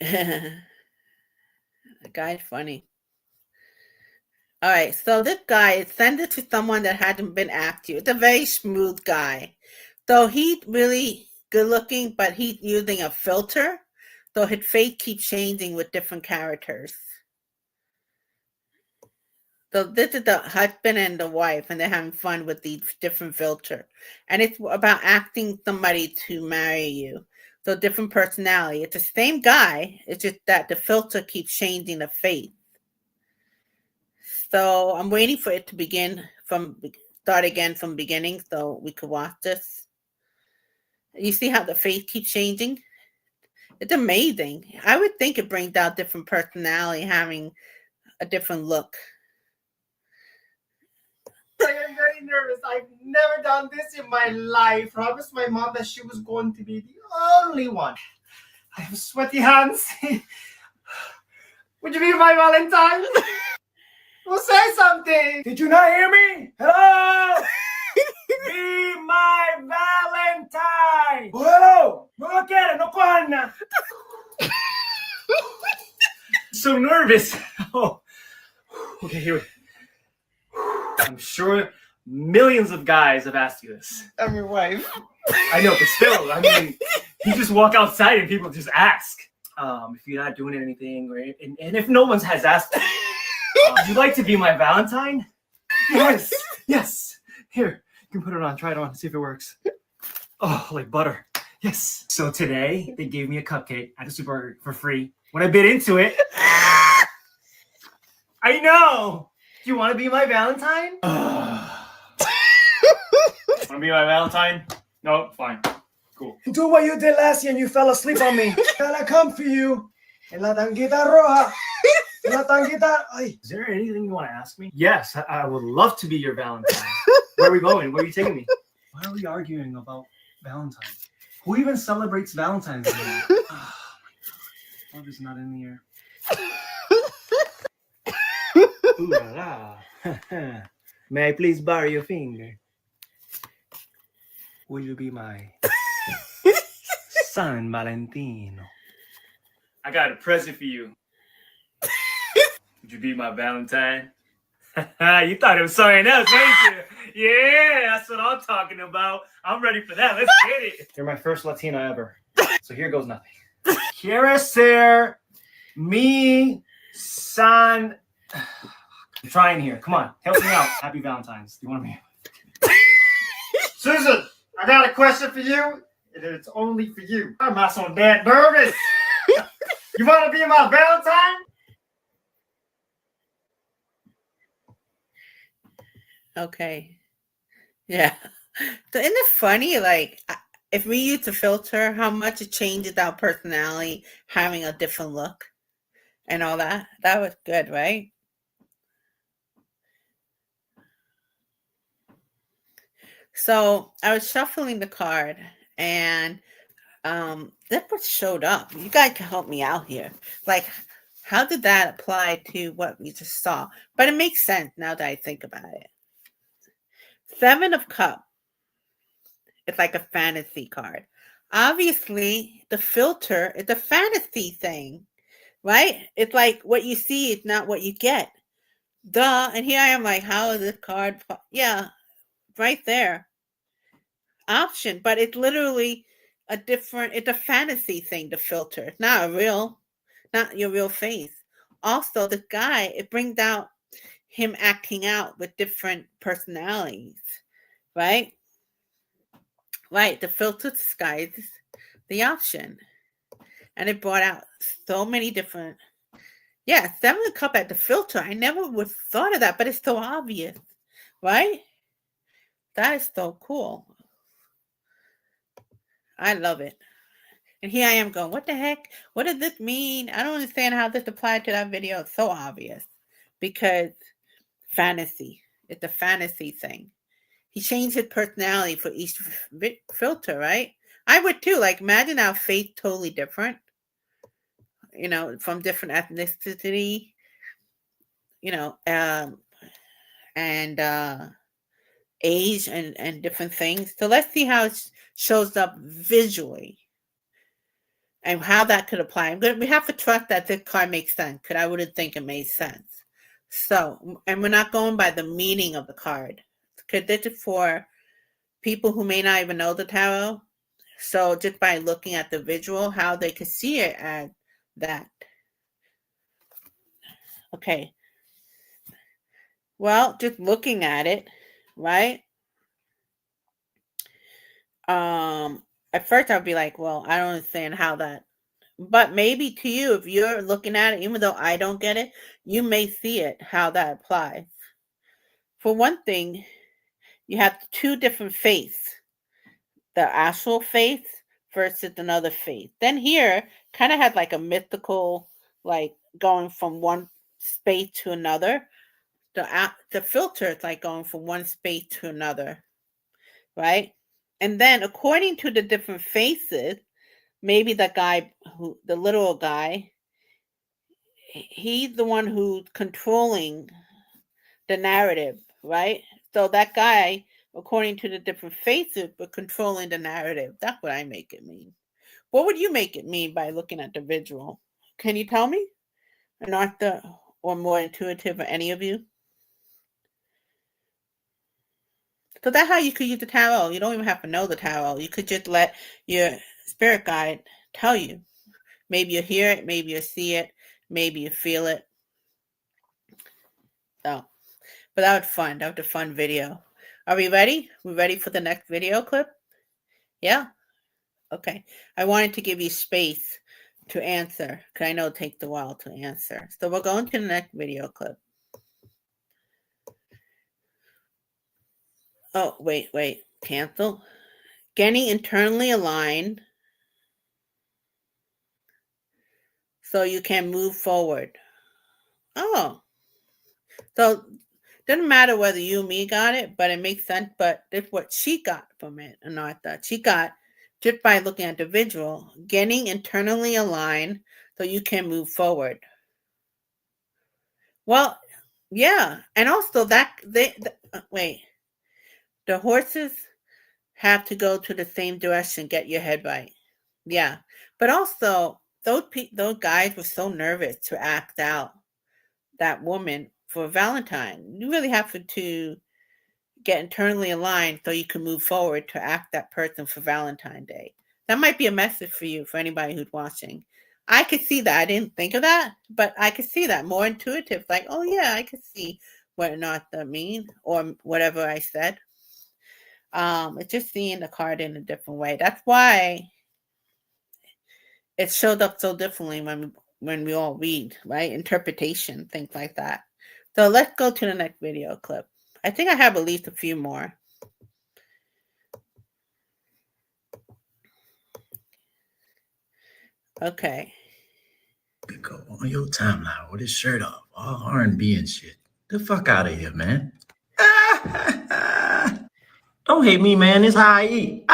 The guy's funny. All right, so this guy, send it to someone that hasn't been asked you. It's a very smooth guy. So he's really good looking, but he's using a filter. So his face keeps changing with different characters. So this is the husband and the wife, and they're having fun with these different filters. And it's about asking somebody to marry you. So different personality. It's the same guy. It's just that the filter keeps changing the face. So I'm waiting for it to start again from beginning so we could watch this. You see how the face keeps changing? It's amazing. I would think it brings out different personality, having a different look. I'm very nervous. I've never done this in my life. I promised my mom that she was going to be the only one. I have sweaty hands. Would you be my Valentine? Well, say something. Did you not hear me? Hello? Be my Valentine. Oh, hello. No lo quiere, no cojan na. So nervous. Oh. Okay, here we go. I'm sure millions of guys have asked you this. I'm your wife. I know, but still, I mean, you just walk outside and people just ask if you're not doing anything, right? And if no one has asked, would you like to be my Valentine? Yes, yes. Here, you can put it on, try it on, see if it works. Oh, like butter. Yes. So today, they gave me a cupcake at the supermarket for free. When I bit into it, I know. Do you want to be my Valentine? Want to be my Valentine? No, fine. Cool. Do what you did last year and you fell asleep on me. Gotta come for you. En la tanguita roja. En la tanguita. Ay. Is there anything you want to ask me? Yes, I would love to be your Valentine. Where are we going? Where are you taking me? Why are we arguing about Valentine's? Who even celebrates Valentine's Day? Oh my God. Love is not in the air. Ooh la la. May I please borrow your finger? Will you be my San Valentino? I got a present for you. Would you be my Valentine? You thought it was something else, didn't you? Yeah, that's what I'm talking about. I'm ready for that. Let's get it. You're my first Latina ever. So here goes nothing. Quiere ser mi San... I'm trying here. Come on, help me out. Happy Valentine's. Do you want to be? Susan, I got a question for you. and it's only for you. I'm not so damn nervous. You want to be my Valentine? Okay. Yeah. So isn't it funny, like, if we use a filter, how much it changes our personality, having a different look and all that? That was good, right? So I was shuffling the card, and that's what showed up. You guys can help me out here. Like, how did that apply to what we just saw? But it makes sense now that I think about it. 7 of Cups. It's like a fantasy card. Obviously, the filter is a fantasy thing, right? It's like what you see is not what you get. Duh. And here I am like, how is this card? Yeah, right there. Option. But it's literally it's a fantasy thing, the filter. It's not not your real face. Also, the guy, it brings out him acting out with different personalities, right? Right, the filter disguises the option. And it brought out so many different. Yeah, 7 of Cups at the filter. I never would have thought of that, but it's so obvious, right? That is so cool. I love it. And here I am going, what the heck? What does this mean? I don't understand how this applied to that video. It's so obvious. Because fantasy. It's a fantasy thing. He changed his personality for each filter, right? I would too. Like, imagine our face totally different. You know, from different ethnicity. You know, and age and different things. So let's see how it shows up visually and how that could apply. We have to trust that this card makes sense, because I wouldn't think it made sense. So, and we're not going by the meaning of the card, because this is for people who may not even know the tarot. So just by looking at the visual, how they could see it as that. Okay. Well, just looking at it, right? At first I'd be like, well, I don't understand how that, but maybe to you, if you're looking at it, even though I don't get it, you may see it, how that applies. For one thing, you have 2 different faces, the actual face versus another face. Then here kind of has like a mythical, like going from one space to another. The filter is like going from one space to another, right? And then according to the different faces, maybe the literal guy, he's the one who's controlling the narrative, right? So that guy, according to the different faces, but controlling the narrative. That's what I make it mean. What would you make it mean by looking at the visual? Can you tell me? Not the or more intuitive, or any of you? So that's how you could use the tarot. You don't even have to know the tarot. You could just let your spirit guide tell you. Maybe you hear it, maybe you see it, maybe you feel it. So, but that was fun. That was a fun video. Are we ready? We ready for the next video clip? Yeah? Okay. I wanted to give you space to answer, because I know it takes a while to answer. So we're going to the next video clip. Oh, wait. Cancel. Getting internally aligned so you can move forward. Oh. So doesn't matter whether you or me got it, but it makes sense. But that's what she got from it. And I thought she got, just by looking at the visual, getting internally aligned so you can move forward. Well, yeah. And also wait. The horses have to go to the same direction, get your head right. Yeah. But also, those guys were so nervous to act out that woman for Valentine. You really have to get internally aligned so you can move forward to act that person for Valentine's Day. That might be a message for you, for anybody who's watching. I could see that. I didn't think of that, but I could see that. More intuitive. Like, oh yeah, I could see what not that mean, or whatever I said. It's just seeing the card in a different way. That's why it showed up so differently when we all read, right? Interpretation, things like that. So let's go to the next video clip. I think I have at least a few more. Okay. Go on your timeline with his shirt off, all R&B and shit. The fuck out of here, man. Don't hate me, man. It's how I eat.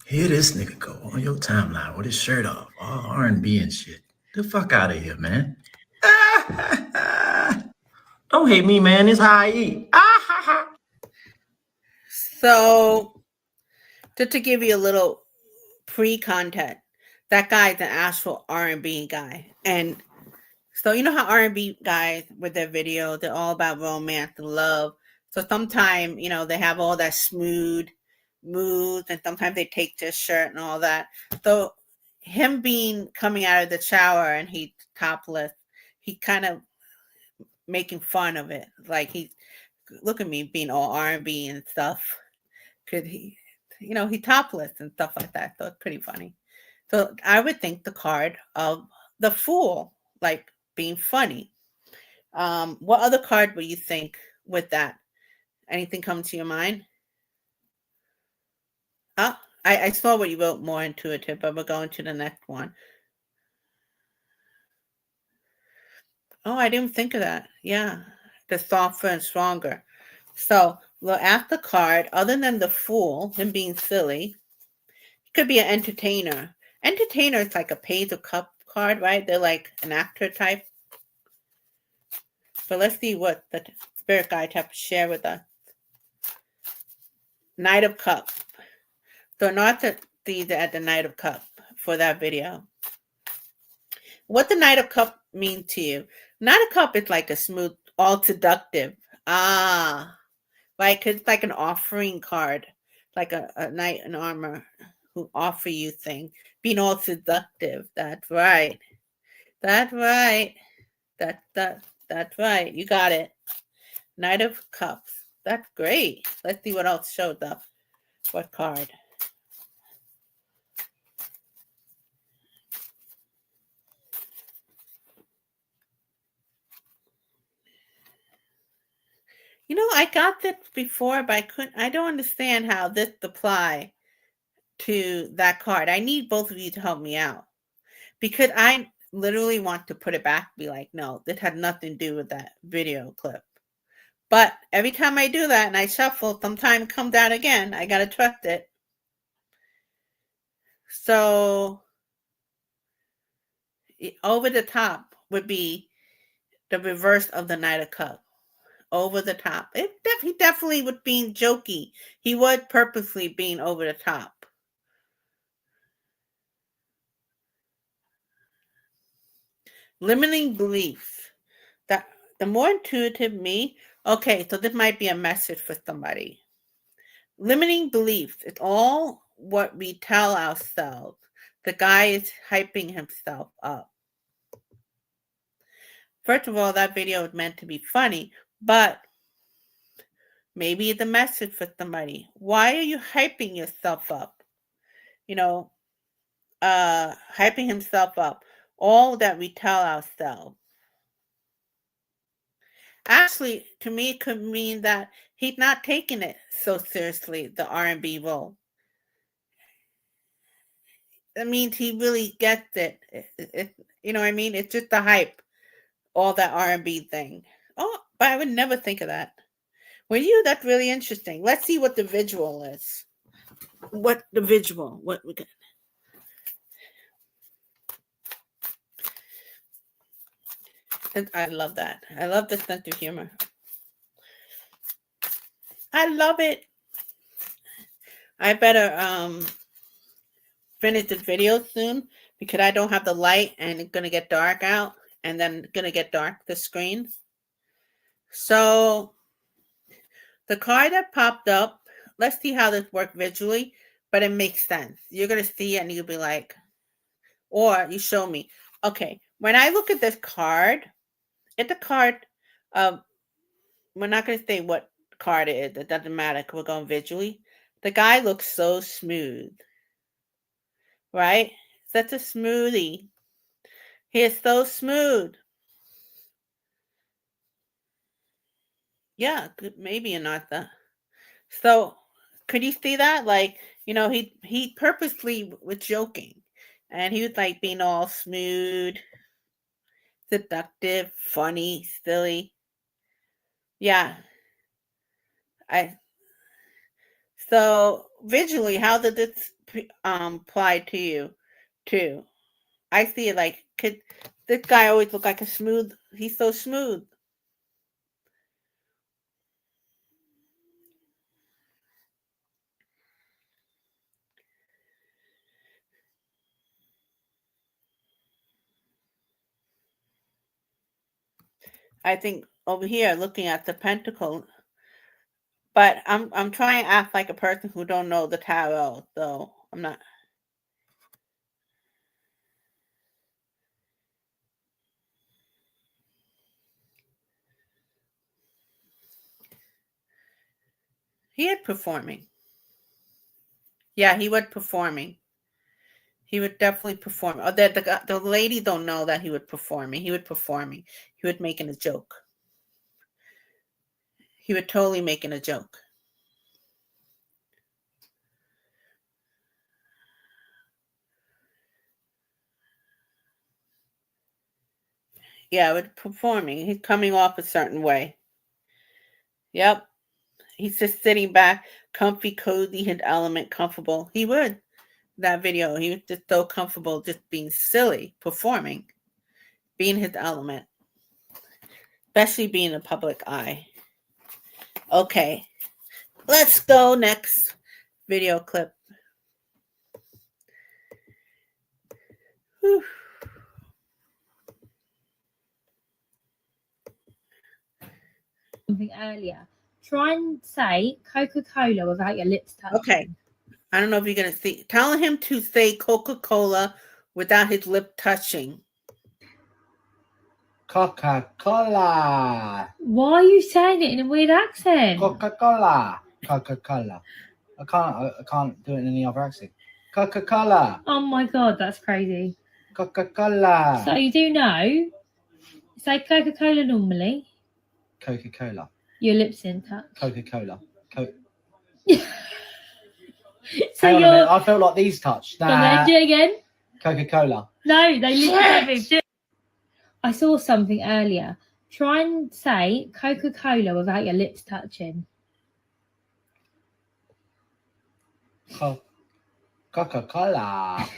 Here this nigga go on your timeline with his shirt off, all R&B and shit. The fuck out of here, man. Don't hate me, man. It's how I eat. So, just to give you a little pre-content, that guy's an actual R&B guy. And so you know how R&B guys with their video, they're all about romance and love. So sometimes, you know, they have all that smooth moves, and sometimes they take their shirt and all that. So him coming out of the shower and he's topless, he kind of making fun of it. Like, look at me being all R&B and stuff. Could he, you know, he topless and stuff like that. So it's pretty funny. So I would think the card of the Fool, like being funny. What other card would you think with that? Anything come to your mind? Oh, I saw what you wrote, more intuitive, but we're going to the next one. Oh, I didn't think of that. Yeah, the softer and stronger. So we'll ask the card, other than the Fool, him being silly, it could be an entertainer. Entertainer is like a Page of Cup card, right? They're like an actor type. So let's see what the spirit guides have to share with us. Knight of Cups. So Narcissist sees it at the Knight of Cups for that video. What the Knight of Cups mean to you? Knight of Cups is like a smooth, all seductive. Right? Because it's like an offering card, like a knight in armor who offer you things. Being all seductive. That's right. That's right. That's right. You got it. Knight of Cups. That's great. Let's see what else shows up. What card? You know, I got this before, but I don't understand how this apply to that card. I need both of you to help me out, because I literally want to put it back, be like, no, this had nothing to do with that video clip. But every time I do that and I shuffle, sometimes it comes out again. I got to trust it. So over the top would be the reverse of the Knight of Cups. Over the top. He definitely was being jokey. He was purposely being over the top. Limiting beliefs. That the more intuitive me. Okay, so this might be a message for somebody. Limiting beliefs. It's all what we tell ourselves. The guy is hyping himself up. First of all, that video is meant to be funny, but maybe it's a message for somebody. Why are you hyping yourself up? You know, hyping himself up. All that we tell ourselves. Actually, to me, it could mean that he's not taking it so seriously, the R&B role. That means he really gets it. You know what I mean? It's just the hype, all that R&B thing. Oh, but I would never think of that. With you, that's really interesting. Let's see what the visual is. What the visual? What we got? And I love that. I love the sense of humor. I love it. I better finish the video soon, because I don't have the light and it's gonna get dark out, and then gonna get dark the screen. So the card that popped up, let's see how this works visually, but it makes sense. You're gonna see it and you'll be like, or you show me. Okay, when I look at this card, it's a card of, we're not gonna say what card it is. It doesn't matter. We're going visually. The guy looks so smooth. Right? Such a smoothie. He is so smooth. Yeah, maybe an Arthur. So could you see that? Like, you know, he purposely was joking. And he was like being all smooth, seductive, funny, silly. Yeah. So visually, how did this apply to you too? I see it like, could this guy always look like a smooth? He's so smooth. I think over here, looking at the pentacle, but I'm trying to act like a person who don't know the tarot, so I'm not. He is performing. Yeah, he was performing. He would definitely perform. Oh, the lady don't know that he would performing. He would performing. He would making a joke. He would totally making a joke. Yeah, with performing. He's coming off a certain way. Yep. He's just sitting back, comfy, cozy, his element, comfortable. He would. That video, he was just so comfortable just being silly, performing, being his element, especially being in the public eye. Okay. Let's go next video clip. Whew. Something earlier. Try and say Coca-Cola without your lips touching. Okay. I don't know if you're going to see. Tell him to say Coca-Cola without his lip touching. Coca-Cola. Why are you saying it in a weird accent? Coca-Cola. Coca-Cola. I can't do it in any other accent. Coca-Cola. Oh my god, that's crazy. Coca-Cola. So you do know? Say Coca-Cola normally. Coca-Cola. Your lips in touch. Coca-Cola. So Hang on a minute. I feel like these touch. Nah. Then do it again. Coca-Cola. No, they literally don't move. I saw something earlier. Try and say Coca-Cola without your lips touching. Coca-Cola.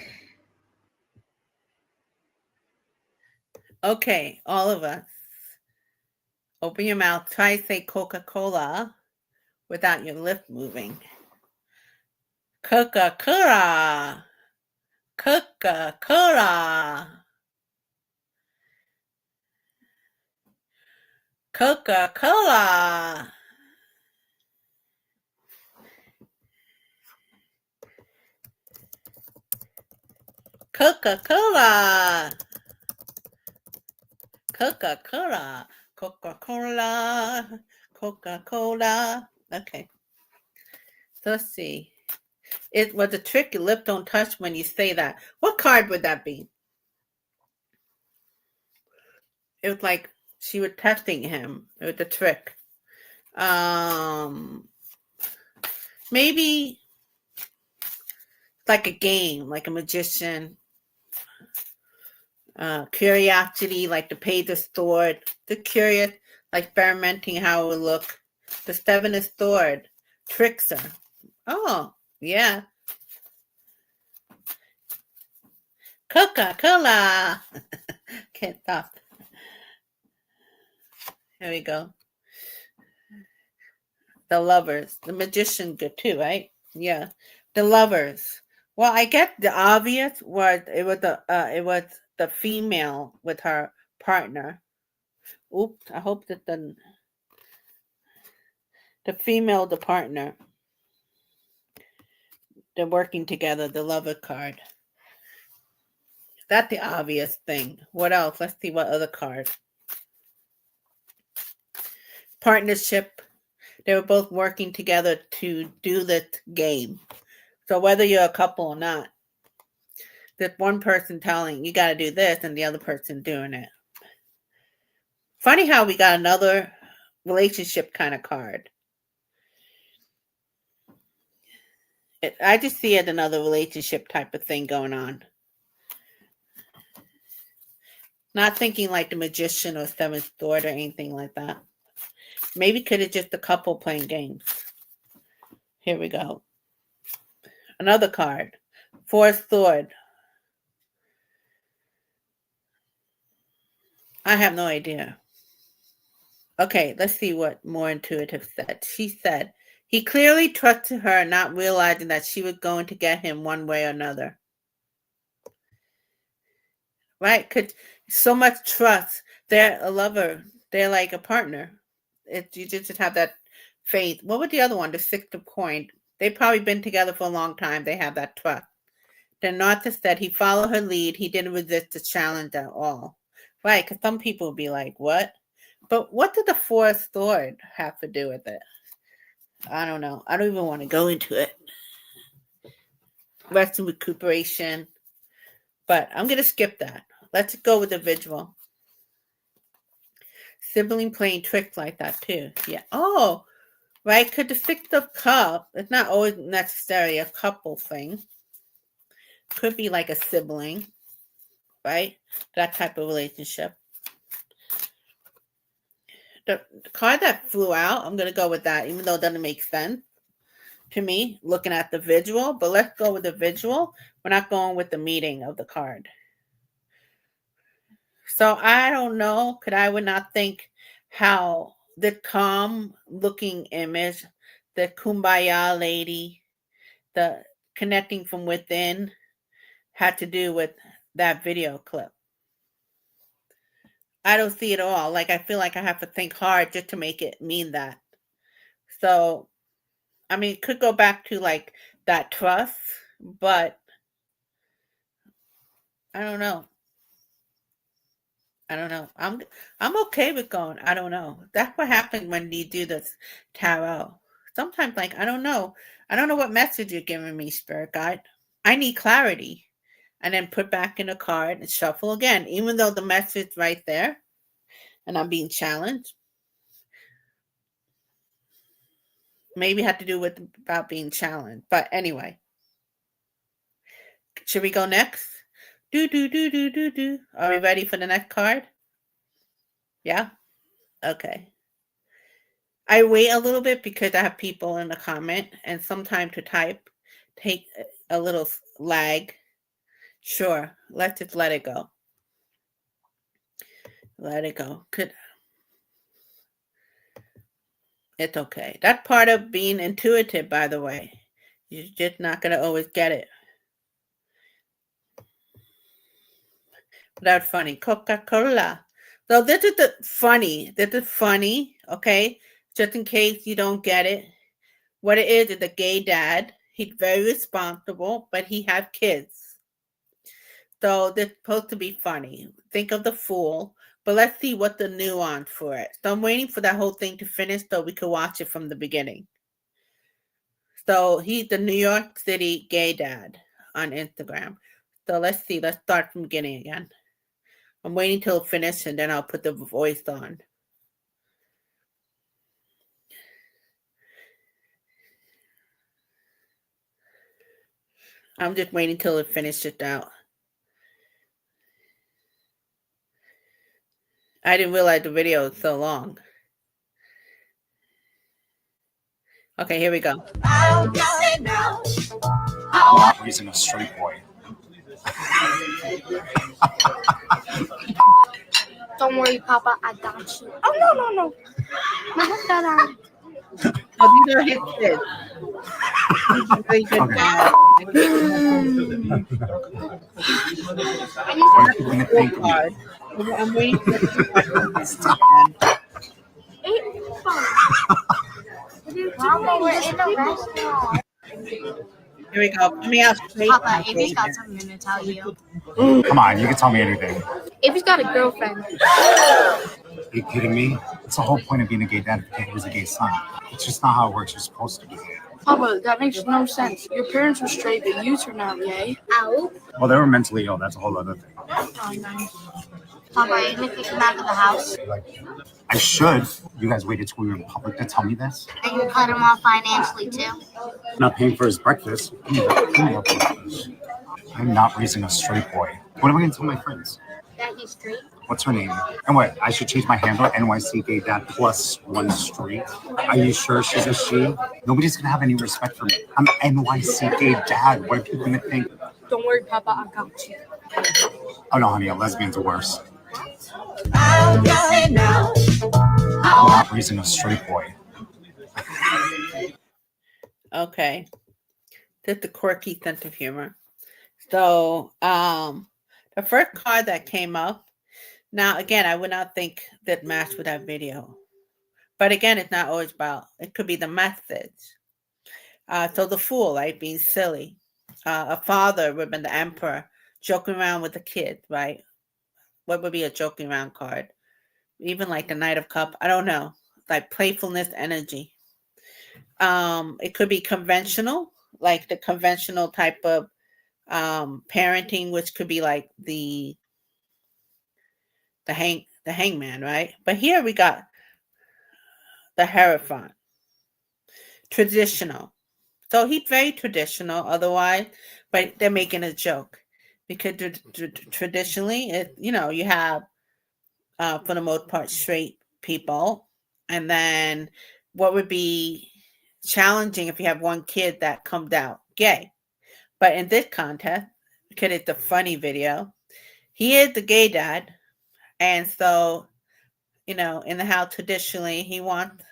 Okay, all of us. Open your mouth. Try to say Coca-Cola without your lip moving. Coca-Cola. Coca-Cola. Coca-Cola. Coca-Cola. Coca-Cola. Coca-Cola. Coca-Cola. Okay. So let's see. It was a trick. Your lip don't touch when you say that. What card would that be? It was like she was testing him. It was a trick. Maybe like a game, like a magician. Curiosity, like the page of sword. The curious, like experimenting how it would look. The seven of sword. Trickster. Oh, yeah. Coca-Cola. Can't stop. Here we go. The lovers. The magician good too, right? Yeah. The lovers. Well, I get the obvious was it was the female with her partner. Oops, I hope that the female, the partner. They're working together, the lover card. That's the obvious thing. What else? Let's see what other card. Partnership. They were both working together to do this game. So whether you're a couple or not, there's one person telling you got to do this and the other person doing it. Funny how we got another relationship kind of card. I just see it another relationship type of thing going on. Not thinking like the Magician or Seventh Sword or anything like that. Maybe could have just a couple playing games. Here we go. Another card. Fourth Sword. I have no idea. Okay, let's see what more intuitive said. She said, he clearly trusted her, not realizing that she was going to get him one way or another. Right? Because so much trust. They're a lover. They're like a partner. You just have that faith. What was the other one? The Six of Coins. They've probably been together for a long time. They have that trust. The Nuances said he followed her lead. He didn't resist the challenge at all. Right? Because some people will be like, what? But what did the Fourth Sword have to do with it? I don't know. I don't even want to go into it. Rest and recuperation. But I'm going to skip that. Let's go with the visual. Sibling playing tricks like that too. Yeah. Oh, right. Because the Six of Cups, it's not always necessarily a couple thing. Could be like a sibling, right? That type of relationship. The card that flew out, I'm going to go with that, even though it doesn't make sense to me looking at the visual. But let's go with the visual. We're not going with the meaning of the card. So I don't know, because I would not think how the calm looking image, the kumbaya lady, the connecting from within had to do with that video clip. I don't see it at all. Like, I feel like I have to think hard just to make it mean that. So, I mean, it could go back to like that trust, but I don't know. I'm okay with going, I don't know. That's what happens when you do this tarot. Sometimes, like, I don't know. I don't know what message you're giving me, Spirit Guide. I need clarity. And then put back in a card and shuffle again, even though the message is right there and I'm being challenged. Maybe had to do with about being challenged. But anyway. Should we go next? Do. Are we ready for the next card? Yeah? Okay. I wait a little bit because I have people in the comment and sometimes to type take a little lag. Sure. Let's just let it go. Let it go. It's okay. That's part of being intuitive, by the way. You're just not going to always get it. That's funny. Coca-Cola. So this is funny. This is funny, okay? Just in case you don't get it. What it is a gay dad. He's very responsible, but he has kids. So this is supposed to be funny. Think of the Fool. But let's see what the nuance for it. So I'm waiting for that whole thing to finish so we can watch it from the beginning. So he's the New York City gay dad on Instagram. So let's see. Let's start from the beginning again. I'm waiting till it finishes and then I'll put the voice on. I'm just waiting till it finishes out. I didn't realize the video was so long. Okay, here we go. Reason a straight boy. Don't worry, Papa, I got you. Oh, no. My head got on. Oh, these are his kids. He's a very good dad. I'm waiting for the Mama, we're in a restaurant. Here we go. Put me out straight. Papa, Amy's got something to tell you. Come on, you can tell me anything. Amy's got a girlfriend. you kidding me? It's the whole point of being a gay dad if he was a gay son. It's just not how it works. You're supposed to be gay. Papa, that makes no sense. Your parents were straight, but you turned out gay. Ow. Well, they were mentally ill. That's a whole other thing. Oh, nice. Papa, are you gonna kick him out of the house? I should. You guys waited till we were in public to tell me this? Are you gonna cut him off financially too? I'm not paying for his breakfast. I'm not raising a straight boy. What am I going to tell my friends? That he's straight? What's her name? And what? I should change my handle NYC gay dad plus one straight. Are you sure she's a she? Nobody's gonna have any respect for me. I'm NYC gay dad. What are people gonna think? Don't worry, Papa, I got you. Oh no, honey, lesbians are worse. I'm not raising a straight boy. Okay. That's the quirky sense of humor. So, the first card that came up, now again, I would not think that matched with that video. But again, it's not always about, it could be the message. So the fool, right, being silly. A father would have been the emperor, joking around with the kid, right? What would be a joking around card? Even like the Knight of Cups, I don't know. Like playfulness, energy. It could be conventional, like the conventional type of parenting, which could be like the hangman, right? But here we got the Hierophant. Traditional. So he's very traditional otherwise, but they're making a joke. Because traditionally, you have, for the most part, straight people. And then what would be challenging if you have one kid that comes out gay? But in this contest, because it's a funny video, he is the gay dad. And so, in the how traditionally he wants,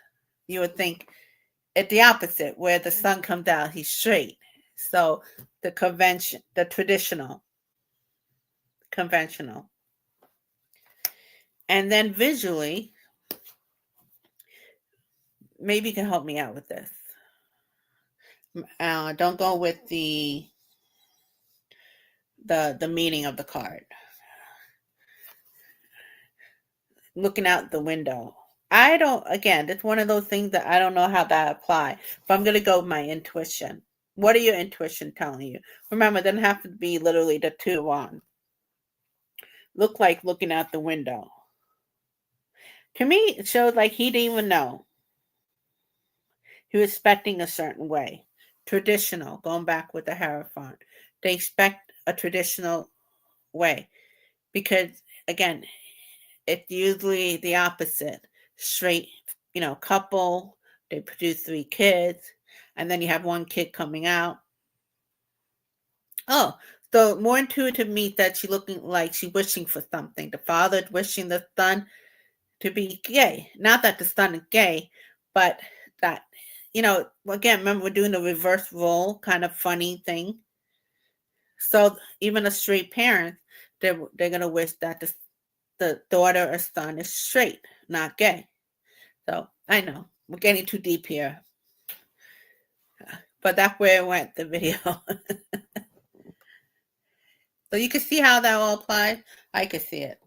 you would think it's the opposite, where the son comes out, he's straight. So the conventional. And then visually, maybe you can help me out with this. Don't go with the meaning of the card. Looking out the window. It's one of those things that I don't know how that apply. But I'm going to go with my intuition. What are your intuition telling you? Remember, it doesn't have to be literally the two of wands. Look like looking out the window. To me, it showed like he didn't even know. He was expecting a certain way. Traditional, going back with the Hierophant. They expect a traditional way. Because, again, it's usually the opposite. Straight, couple, they produce 3 kids, and then you have one kid coming out. Oh, so more intuitive means that she's looking like she's wishing for something. The father wishing the son to be gay. Not that the son is gay, but that, again, remember we're doing the reverse role kind of funny thing. So even a straight parent, they're going to wish that the daughter or son is straight, not gay. So I know we're getting too deep here, but that's where it went, the video. So you can see how that all applies. I can see it.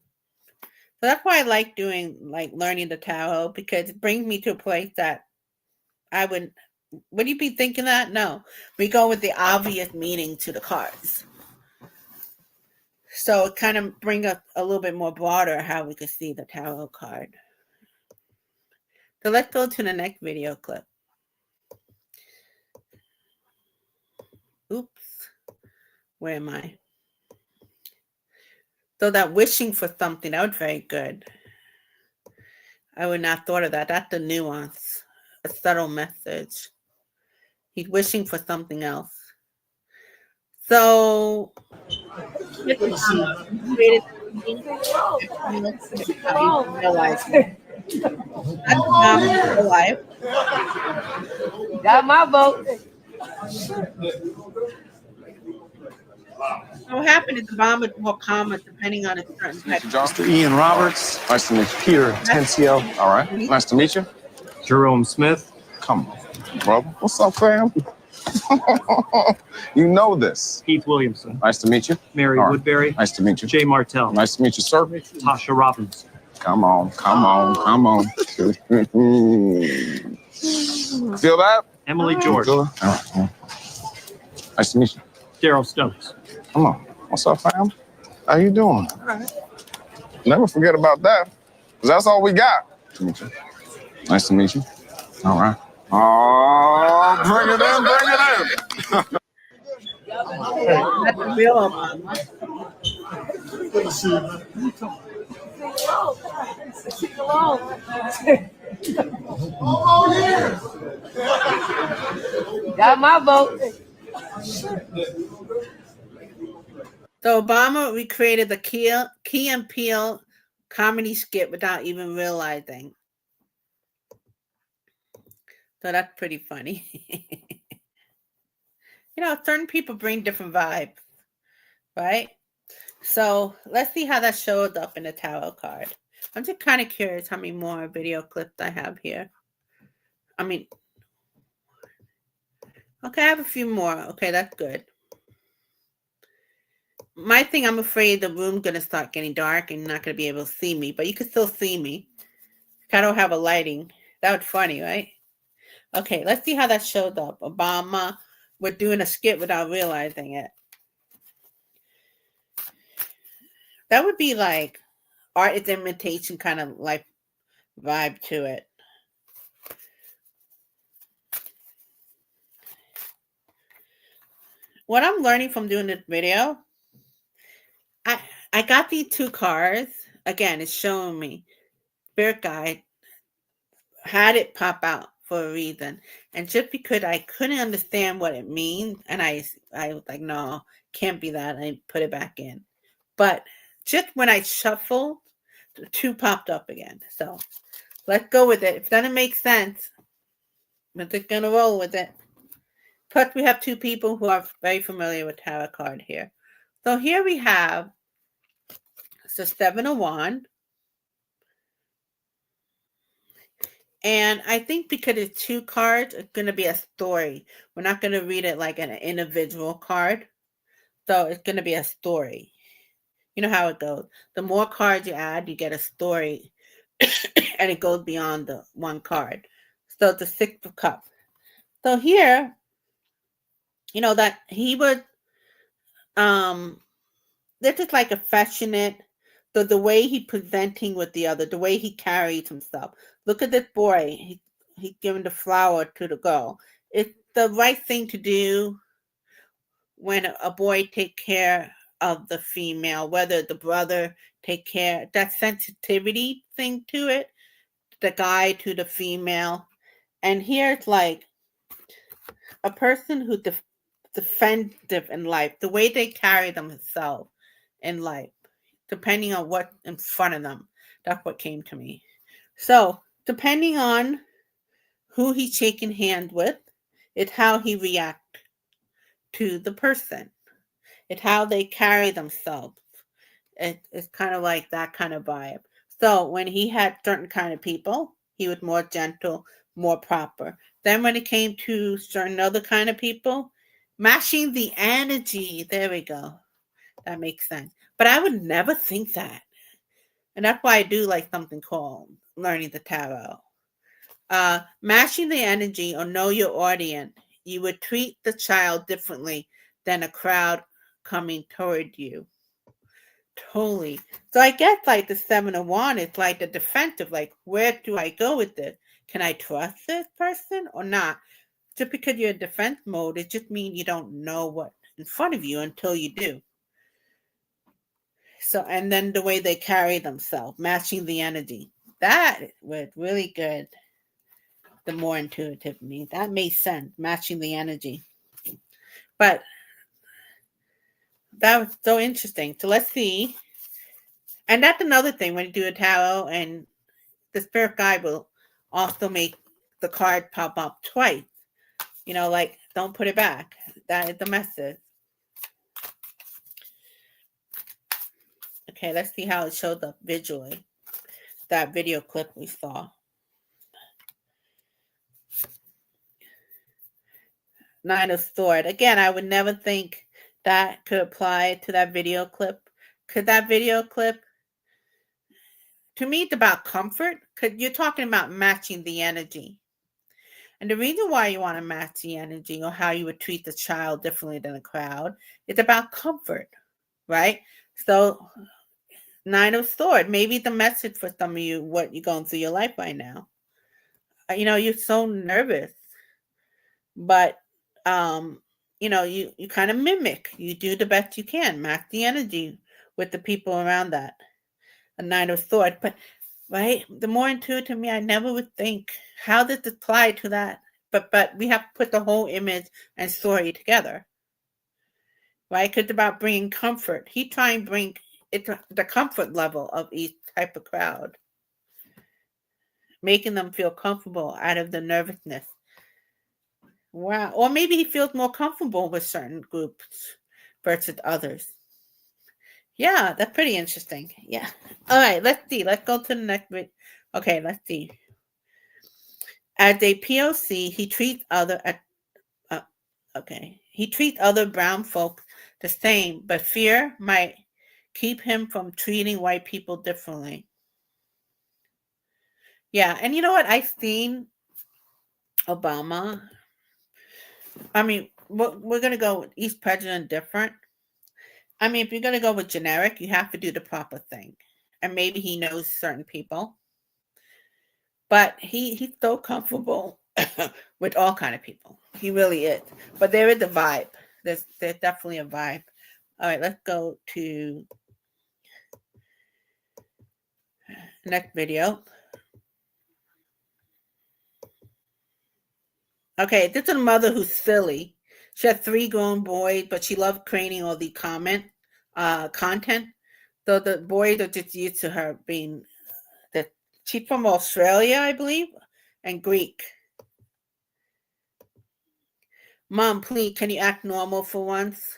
So that's why I like learning the tarot, because it brings me to a place that I would you be thinking that? No, we go with the obvious meaning to the cards. So it kind of bring us a little bit more broader how we could see the tarot card. So let's go to the next video clip. Oops. Where am I? So that wishing for something, that was very good. I would not have thought of that. That's the nuance, a subtle message. He's wishing for something else. So, Got my vote. So what happened is the bomb is more common depending on a certain type. Mr. Ian Roberts. Nice to meet you. Peter Tencio. All right. Nice to meet you. Jerome Smith. Come on, brother. What's up, fam? You know this. Keith Williamson. Nice to meet you. Mary All right. Woodbury. Nice to meet you. Jay Martell. Nice to meet you, sir. Tasha Robbins. Come on. Feel that? Emily George. Feel it? All right. Nice to meet you. Daryl Stokes. Come on. What's up, fam? How you doing? All right. Never forget about that. 'Cause that's all we got. Nice to meet you. Nice to meet you. All right. Oh, bring it in. That's the real Obama. Got my vote. So Obama recreated the Key and Peele comedy skit without even realizing. So that's pretty funny. Certain people bring different vibes, right? So let's see how that showed up in the tarot card. I'm just kind of curious how many more video clips I have here. Okay, I have a few more. Okay, that's good. My thing, I'm afraid the room's going to start getting dark and you're not going to be able to see me, but you can still see me. I don't have a lighting. That would be funny, right? Okay, let's see how that showed up. Obama, we're doing a skit without realizing it. That would be like art is imitation kind of like vibe to it. What I'm learning from doing this video, I got these two cards. Again, it's showing me. Spirit Guide had it pop out for a reason. And just because I couldn't understand what it means, and I was like, no, can't be that. I put it back in. But just when I shuffled, the two popped up again. So let's go with it. If it doesn't make sense, we're just going to roll with it. Plus, we have two people who are very familiar with tarot card here. So here we have the Seven of Wands. And I think because it's two cards, it's going to be a story. We're not going to read it like an individual card. So it's going to be a story. You know how it goes. The more cards you add, you get a story. And it goes beyond the one card. So the Six of Cups. So here, that he would, this is like affectionate. So the way he presenting with the other, the way he carries himself. Look at this boy. He's giving the flower to the girl. It's the right thing to do when a boy take care of the female, whether the brother take care, that sensitivity thing to it, the guy to the female. And here it's like a person who defensive in life, the way they carry themselves in life, depending on what's in front of them. That's what came to me. So, depending on who he's shaking hands with, it's how he reacts to the person. It's how they carry themselves. It's kind of like that kind of vibe. So, when he had certain kind of people, he was more gentle, more proper. Then when it came to certain other kind of people, matching the energy. There we go. That makes sense. But I would never think that. And that's why I do like something called learning the tarot. Matching the energy or know your audience, you would treat the child differently than a crowd coming toward you. Totally. So I guess like the Seven of Wands, it's like the defensive, like where do I go with this? Can I trust this person or not? Just because you're in defense mode, it just means you don't know what's in front of you until you do. So, and then the way they carry themselves, matching the energy. That was really good. The more intuitive me. That made sense, matching the energy. But that was so interesting. So let's see. And that's another thing when you do a tarot, and the spirit guide will also make the card pop up twice. Like don't put it back. That is the message. Okay, let's see how it shows up visually. That video clip we saw. Nine of Swords. Again, I would never think that could apply to that video clip. Could that video clip to me, it's about comfort because you're talking about matching the energy. And the reason why you want to match the energy or how you would treat the child differently than a crowd is about comfort, right? So, Nine of Swords, maybe the message for some of you, what you're going through your life right now. You're so nervous, but you kind of mimic. You do the best you can, match the energy with the people around that. A Nine of Swords, but right, the more intuitive me, I never would think how does it apply to that. But we have to put the whole image and story together, right? Because it's about bringing comfort. He try and bring it to the comfort level of each type of crowd, making them feel comfortable out of the nervousness. Wow. Or maybe he feels more comfortable with certain groups versus others. Yeah, that's pretty interesting. Yeah. All right, let's see. Let's go to the next bit. Okay, let's see. As a POC, he treats he treats other brown folk the same, but fear might keep him from treating white people differently. Yeah, and you know what? I've seen Obama. I mean, we're going to go with each president different. I mean, if you're going to go with generic, you have to do the proper thing. And maybe he knows certain people. But he's so comfortable with all kind of people. He really is. But there is a vibe. There's definitely a vibe. All right, let's go to next video. Okay, this is a mother who's silly. She has 3 grown boys, but she loves creating all the content. So the boys are just used to her being she's from Australia, I believe, and Greek. Mom, please, can you act normal for once?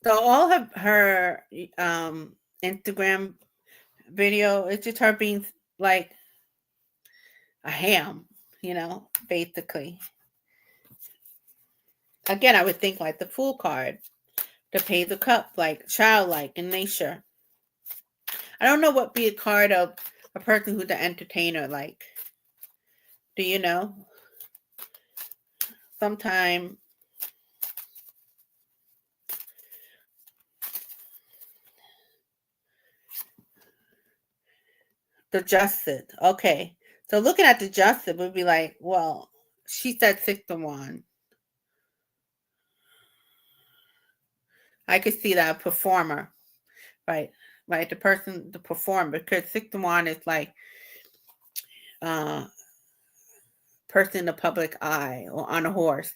So all of her Instagram video, it's just her being like a ham, basically. Again, I would think like the Fool card, the Pay the Cup, like childlike in nature. I don't know what be a card of a person who's an entertainer like. Do you know? Sometime the Justice. Okay. So looking at the Justice would be like, well, she said 6 of Wands. I could see that performer. Right. The performer, because 6 of Wands is like person in the public eye or on a horse.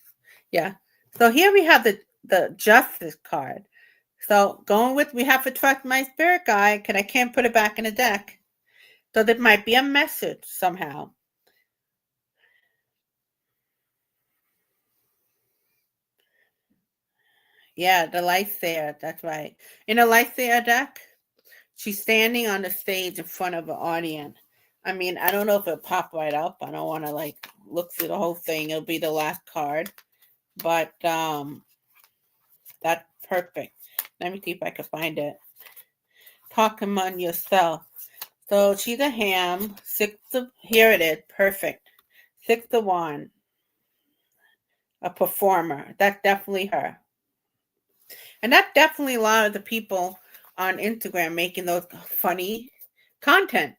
Yeah. So here we have the Justice card. So we have to trust my spirit guide because I can't put it back in the deck. So there might be a message somehow. Yeah, the light's there. That's right. In a light there deck, she's standing on the stage in front of an audience. I mean, I don't know if it'll pop right up. I don't want to look through the whole thing. It'll be the last card. But that's perfect. Let me see if I can find it. Talk among yourself. So she's a ham. Here it is. Perfect. 6 of Wands. A performer. That's definitely her. And that's definitely a lot of the people on Instagram making those funny content.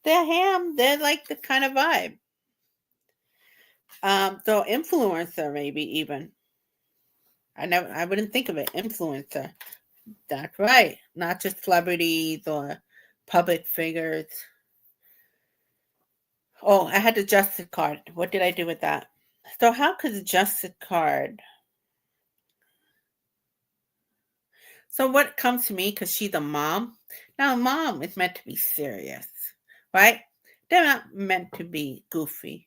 They're ham. They're like the kind of vibe. So influencer maybe even. I wouldn't think of it. Influencer. That's right. Not just celebrities or public figures. Oh, I had the Justice card. What did I do with that? So how could the Justice card? So what comes to me, because she's a mom. Now, mom is meant to be serious, right? They're not meant to be goofy.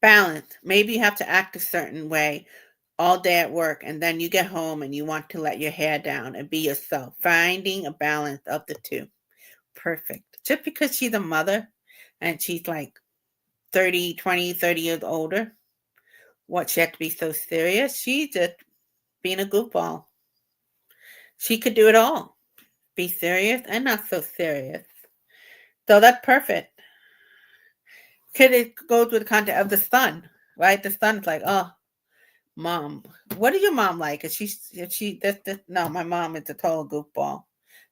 Balance. Maybe you have to act a certain way all day at work, and then you get home and you want to let your hair down and be yourself. Finding a balance of the two. Perfect. Just because she's a mother and she's like 30 years older. what she had to be so serious. She just being a goofball. She could do it all. Be serious and not so serious. So that's perfect. Kid, it goes with the content of the son, right? The son's like, oh, mom, what is your mom like? Is she this? No, my mom is a total goofball.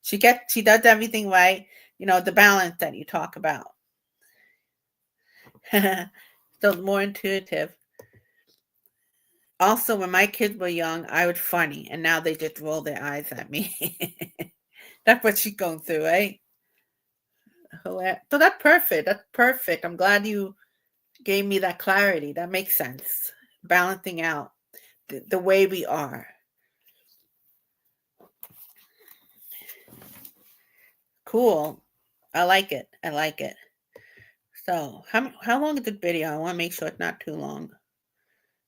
She does everything right. The balance that you talk about. So more intuitive. Also, when my kids were young, I was funny, and now they just roll their eyes at me. That's what she's going through, right? So that's perfect. That's perfect. I'm glad you gave me that clarity. That makes sense. Balancing out the way we are. Cool. I like it. I like it. So how long is the video? I want to make sure it's not too long.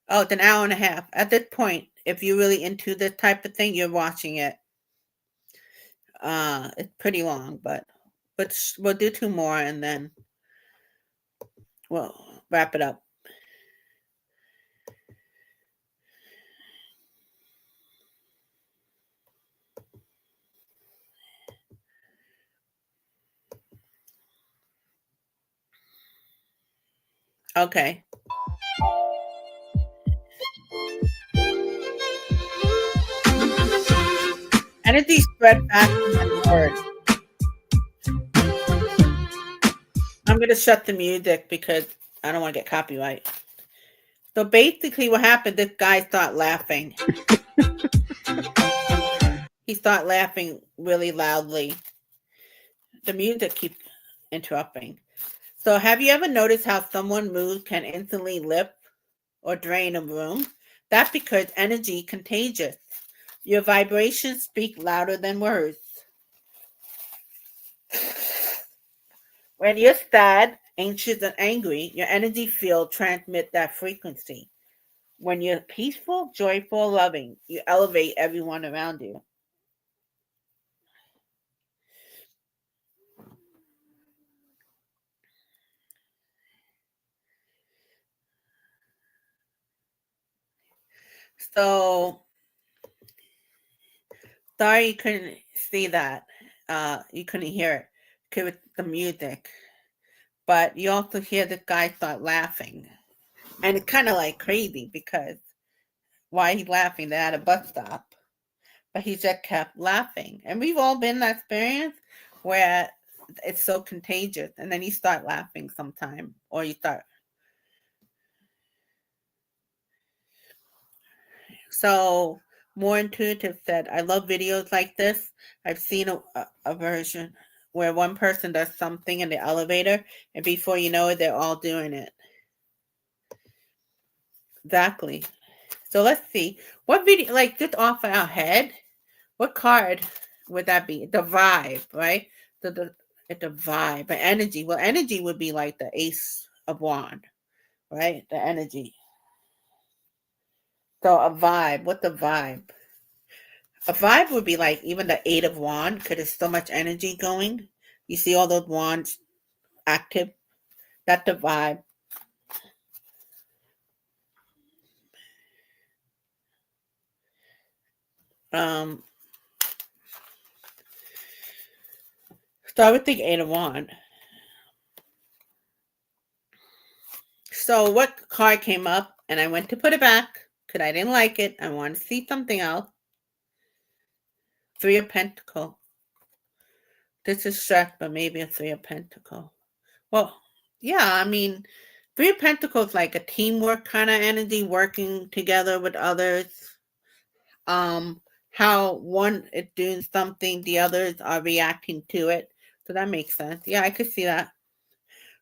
Oh, it's an hour and a half. At this point, if you're really into this type of thing, you're watching it. It's pretty long, but we'll do 2 more and then we'll wrap it up. Okay. Energy spread faster than words. I'm going to shut the music because I don't want to get copyright. So basically what happened, this guy started laughing. He started laughing really loudly. The music keeps interrupting. So have you ever noticed how someone moves can instantly lift or drain a room? That's because energy is contagious. Your vibrations speak louder than words. When you're sad, anxious, and angry, your energy field transmits that frequency. When you're peaceful, joyful, loving, you elevate everyone around you. So, sorry you couldn't see that. You couldn't hear it because it's the music. But you also hear the guy start laughing. And it's kind of like crazy because why he's laughing? They're at a bus stop. But he just kept laughing. And we've all been in that experience where it's so contagious. And then you start laughing sometime. Or you start. So, More Intuitive said, I love videos like this. I've seen a version where one person does something in the elevator. And before you know it, they're all doing it. Exactly. So let's see. What video, like just off our head, what card would that be? The vibe, right? The vibe, but energy. Well, energy would be like the Ace of Wand, right? The energy. So a vibe. What's the vibe? A vibe would be like even the Eight of Wand because there's so much energy going. You see all those wands active. That's the vibe. So I would think Eight of Wand. So what card came up and I went to put it back because I didn't like it. I wanted to see something else. Three of Pentacles. This is stress, but maybe a Three of Pentacles. Well, yeah, I mean, Three of Pentacles like a teamwork kind of energy, working together with others. How one is doing something, the others are reacting to it. So that makes sense. Yeah, I could see that.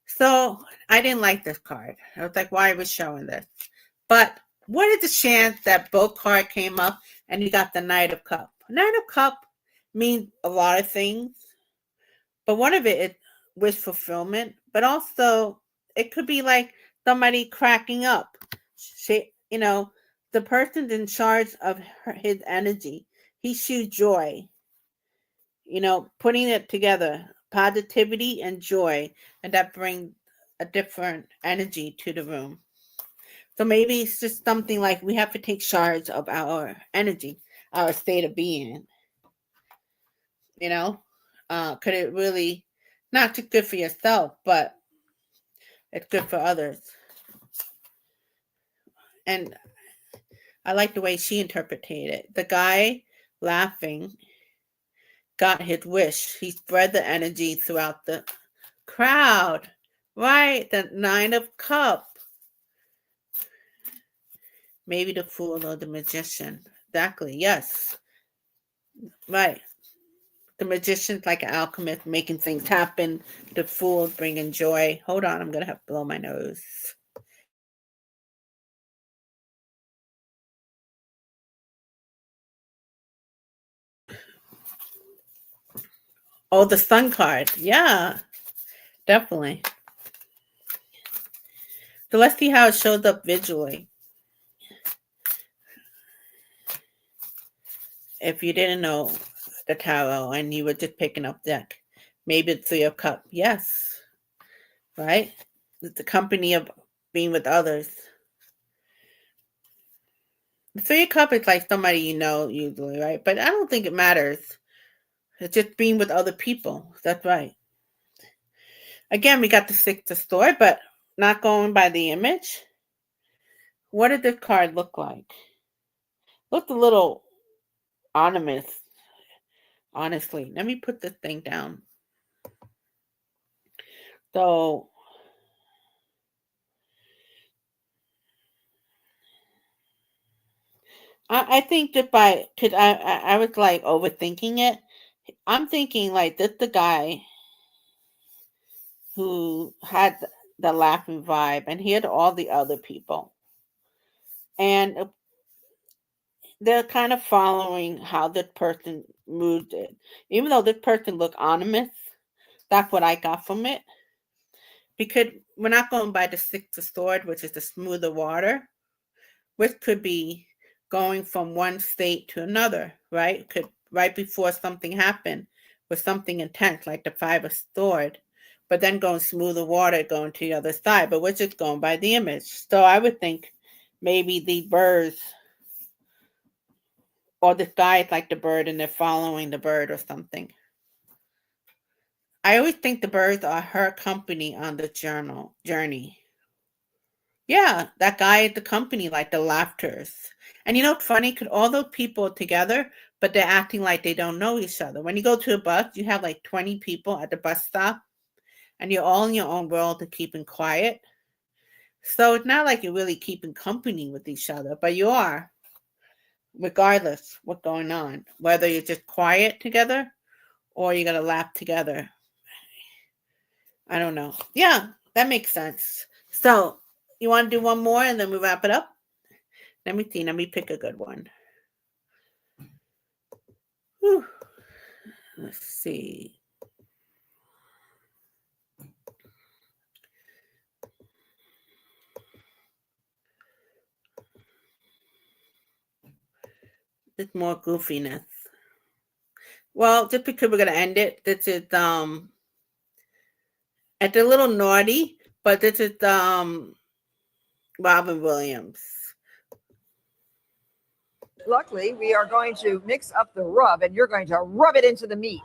So I didn't like this card. I was like, why are we showing this? But what is the chance that both cards came up and you got the Knight of Cups? Knight of Cups means a lot of things, but one of it is wish fulfillment, but also it could be like somebody cracking up. The person's in charge of his energy. He shoots joy, putting it together, positivity and joy, and that brings a different energy to the room. So maybe it's just something like we have to take charge of our energy, our state of being. You know, could it really not just good for yourself, but it's good for others. And I like the way she interpreted it. The guy laughing got his wish. He spread the energy throughout the crowd. Right, the 9 of Cups. Maybe the Fool or the Magician. Exactly, yes. Right. The Magician's like an alchemist, making things happen. The Fool bringing joy. Hold on, I'm going to have to blow my nose. Oh, the Sun card. Yeah, definitely. So let's see how it shows up visually. If you didn't know the tarot and you were just picking up deck, maybe it's 3 of Cups. Yes, right? It's the company of being with others. The 3 of Cups is like somebody you know usually, right? But I don't think it matters. It's just being with other people. That's right. Again, we got the 6 of Swords, but not going by the image. What did this card look like? Looked a little ominous, honestly. Let me put this thing down. So, I think that because I was like overthinking it. I'm thinking like this the guy who had the laughing vibe, and he had all the other people. And they're kind of following how this person moved it. Even though this person looked ominous, that's what I got from it. Because we're not going by the 6 of Swords, which is the smoother water, which could be going from one state to another, right? Could right before something happened with something intense, like the 5 of Swords, but then going smoother water, going to the other side. But we're just going by the image. So I would think maybe the birds, or this guy is like the bird and they're following the bird or something. I always think the birds are her company on the journey. Yeah, that guy at the company, like the laughters. And you know what's funny? Because all those people are together, but they're acting like they don't know each other. When you go to a bus, you have like 20 people at the bus stop, and you're all in your own world to keeping quiet. So it's not like you're really keeping company with each other, but you are, regardless what's going on. Whether you're just quiet together or you're going to laugh together. I don't know. Yeah, that makes sense. So you want to do one more and then we wrap it up? Let me see. Let me pick a good one. Whew. Let's see. It's more goofiness. Well, just because we're gonna end it, this is it's a little naughty, but this is Robin Williams. Luckily, we are going to mix up the rub, and you're going to rub it into the meat.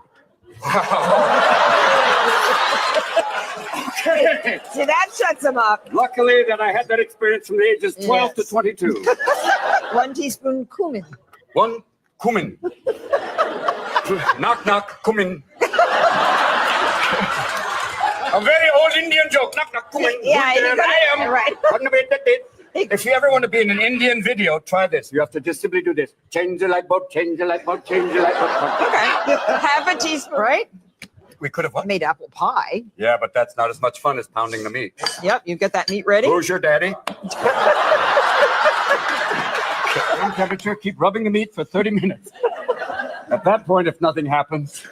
Okay. See, that shuts them up. Luckily that I had that experience from the ages 12 to 22. 1 teaspoon cumin. 1 cumin. Knock, knock, cumin. A very old Indian joke. Knock, knock, cumin. Yeah, I am. Right. If you ever want to be in an Indian video, try this. You have to just simply do this. Change the light bulb, change the light bulb, change the light bulb. Okay. Half a teaspoon, right? We could have what? Made apple pie. Yeah, but that's not as much fun as pounding the meat. Yep, you get that meat ready. Who's your daddy? Room temperature, keep rubbing the meat for 30 minutes. At that point, if nothing happens,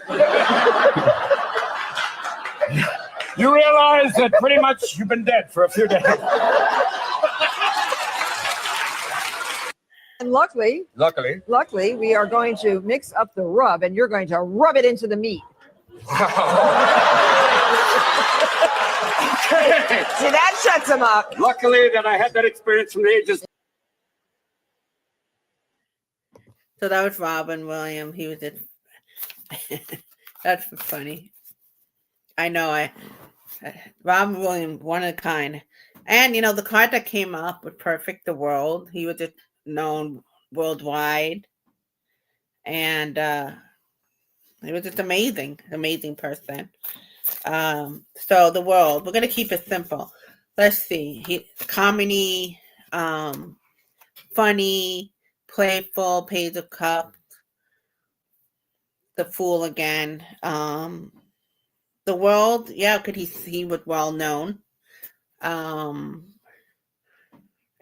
you realize that pretty much you've been dead for a few days. And luckily, we are going to mix up the rub, and you're going to rub it into the meat. See, that shuts him up. Luckily that I had that experience from the ages. So that was Robin Williams. He was a that's funny. I know. Robin Williams, one of a kind. And the card that came up with Perfect the World. He was just known worldwide, and he was just amazing person. So the world. We're gonna keep it simple. Let's see. Comedy, funny, playful, Page of Cups, the Fool again. The world, yeah, he was well known. And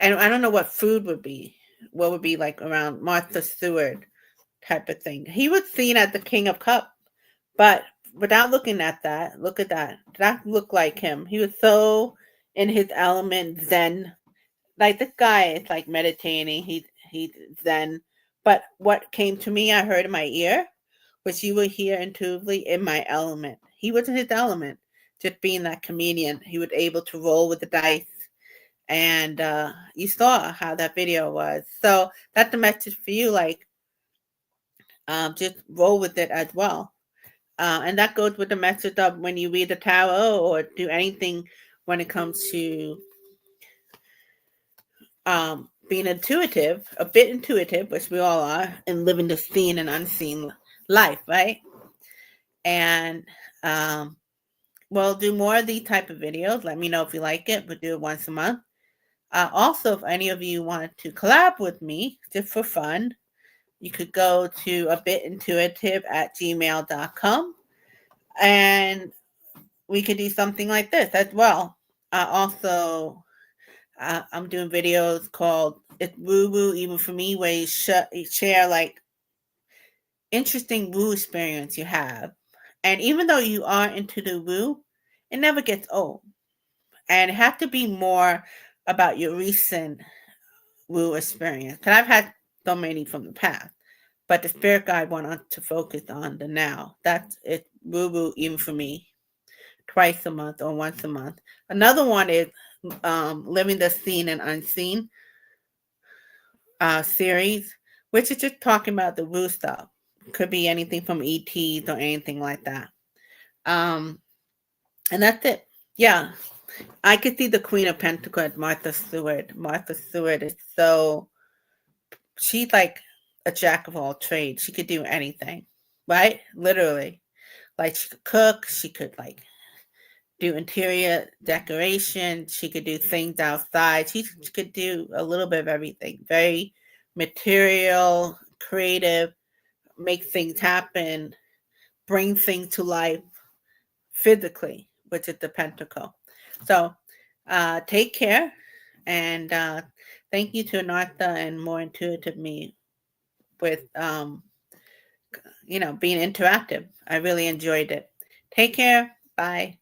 I don't know what food would be. What would be like around Martha Stewart type of thing. He was seen as the King of Cups, but without looking at that, look at that. That looked like him. He was so in his element, Zen. Like this guy is like meditating. He's Zen. But what came to me, I heard in my ear, was you will hear intuitively in my element. He was in his element, just being that comedian. He was able to roll with the dice. And you saw how that video was. So that's the message for you. Like, just roll with it as well. And that goes with the message of when you read the tarot or do anything when it comes to being intuitive, a bit intuitive, which we all are, and living the seen and unseen life, right? And we'll do more of these type of videos. Let me know if you like it. We'll do it once a month. Also, if any of you want to collab with me, just for fun, you could go to abitintuitive@gmail.com and we could do something like this as well. Also, I'm doing videos called It's Woo Woo Even For Me, where you share like interesting woo experience you have. And even though you are into the woo, it never gets old. And it has to be more about your recent woo experience. And I've had so many from the past, but the spirit guide wanted to focus on the now. That's it. Woo woo even for me, twice a month or once a month. Another one is living the seen and unseen series, which is just talking about the woo stuff. Could be anything from ETs or anything like that. And that's it. Yeah. I could see the Queen of Pentacles, Martha Stewart. Martha Stewart is she's like a jack of all trades. She could do anything, right? Literally. Like she could cook, she could like do interior decoration, she could do things outside. She could do a little bit of everything. Very material, creative, make things happen, bring things to life physically, which is the pentacle. So take care, and thank you to Anartha and More Intuitive Me with being interactive. I really enjoyed it. Take care. Bye.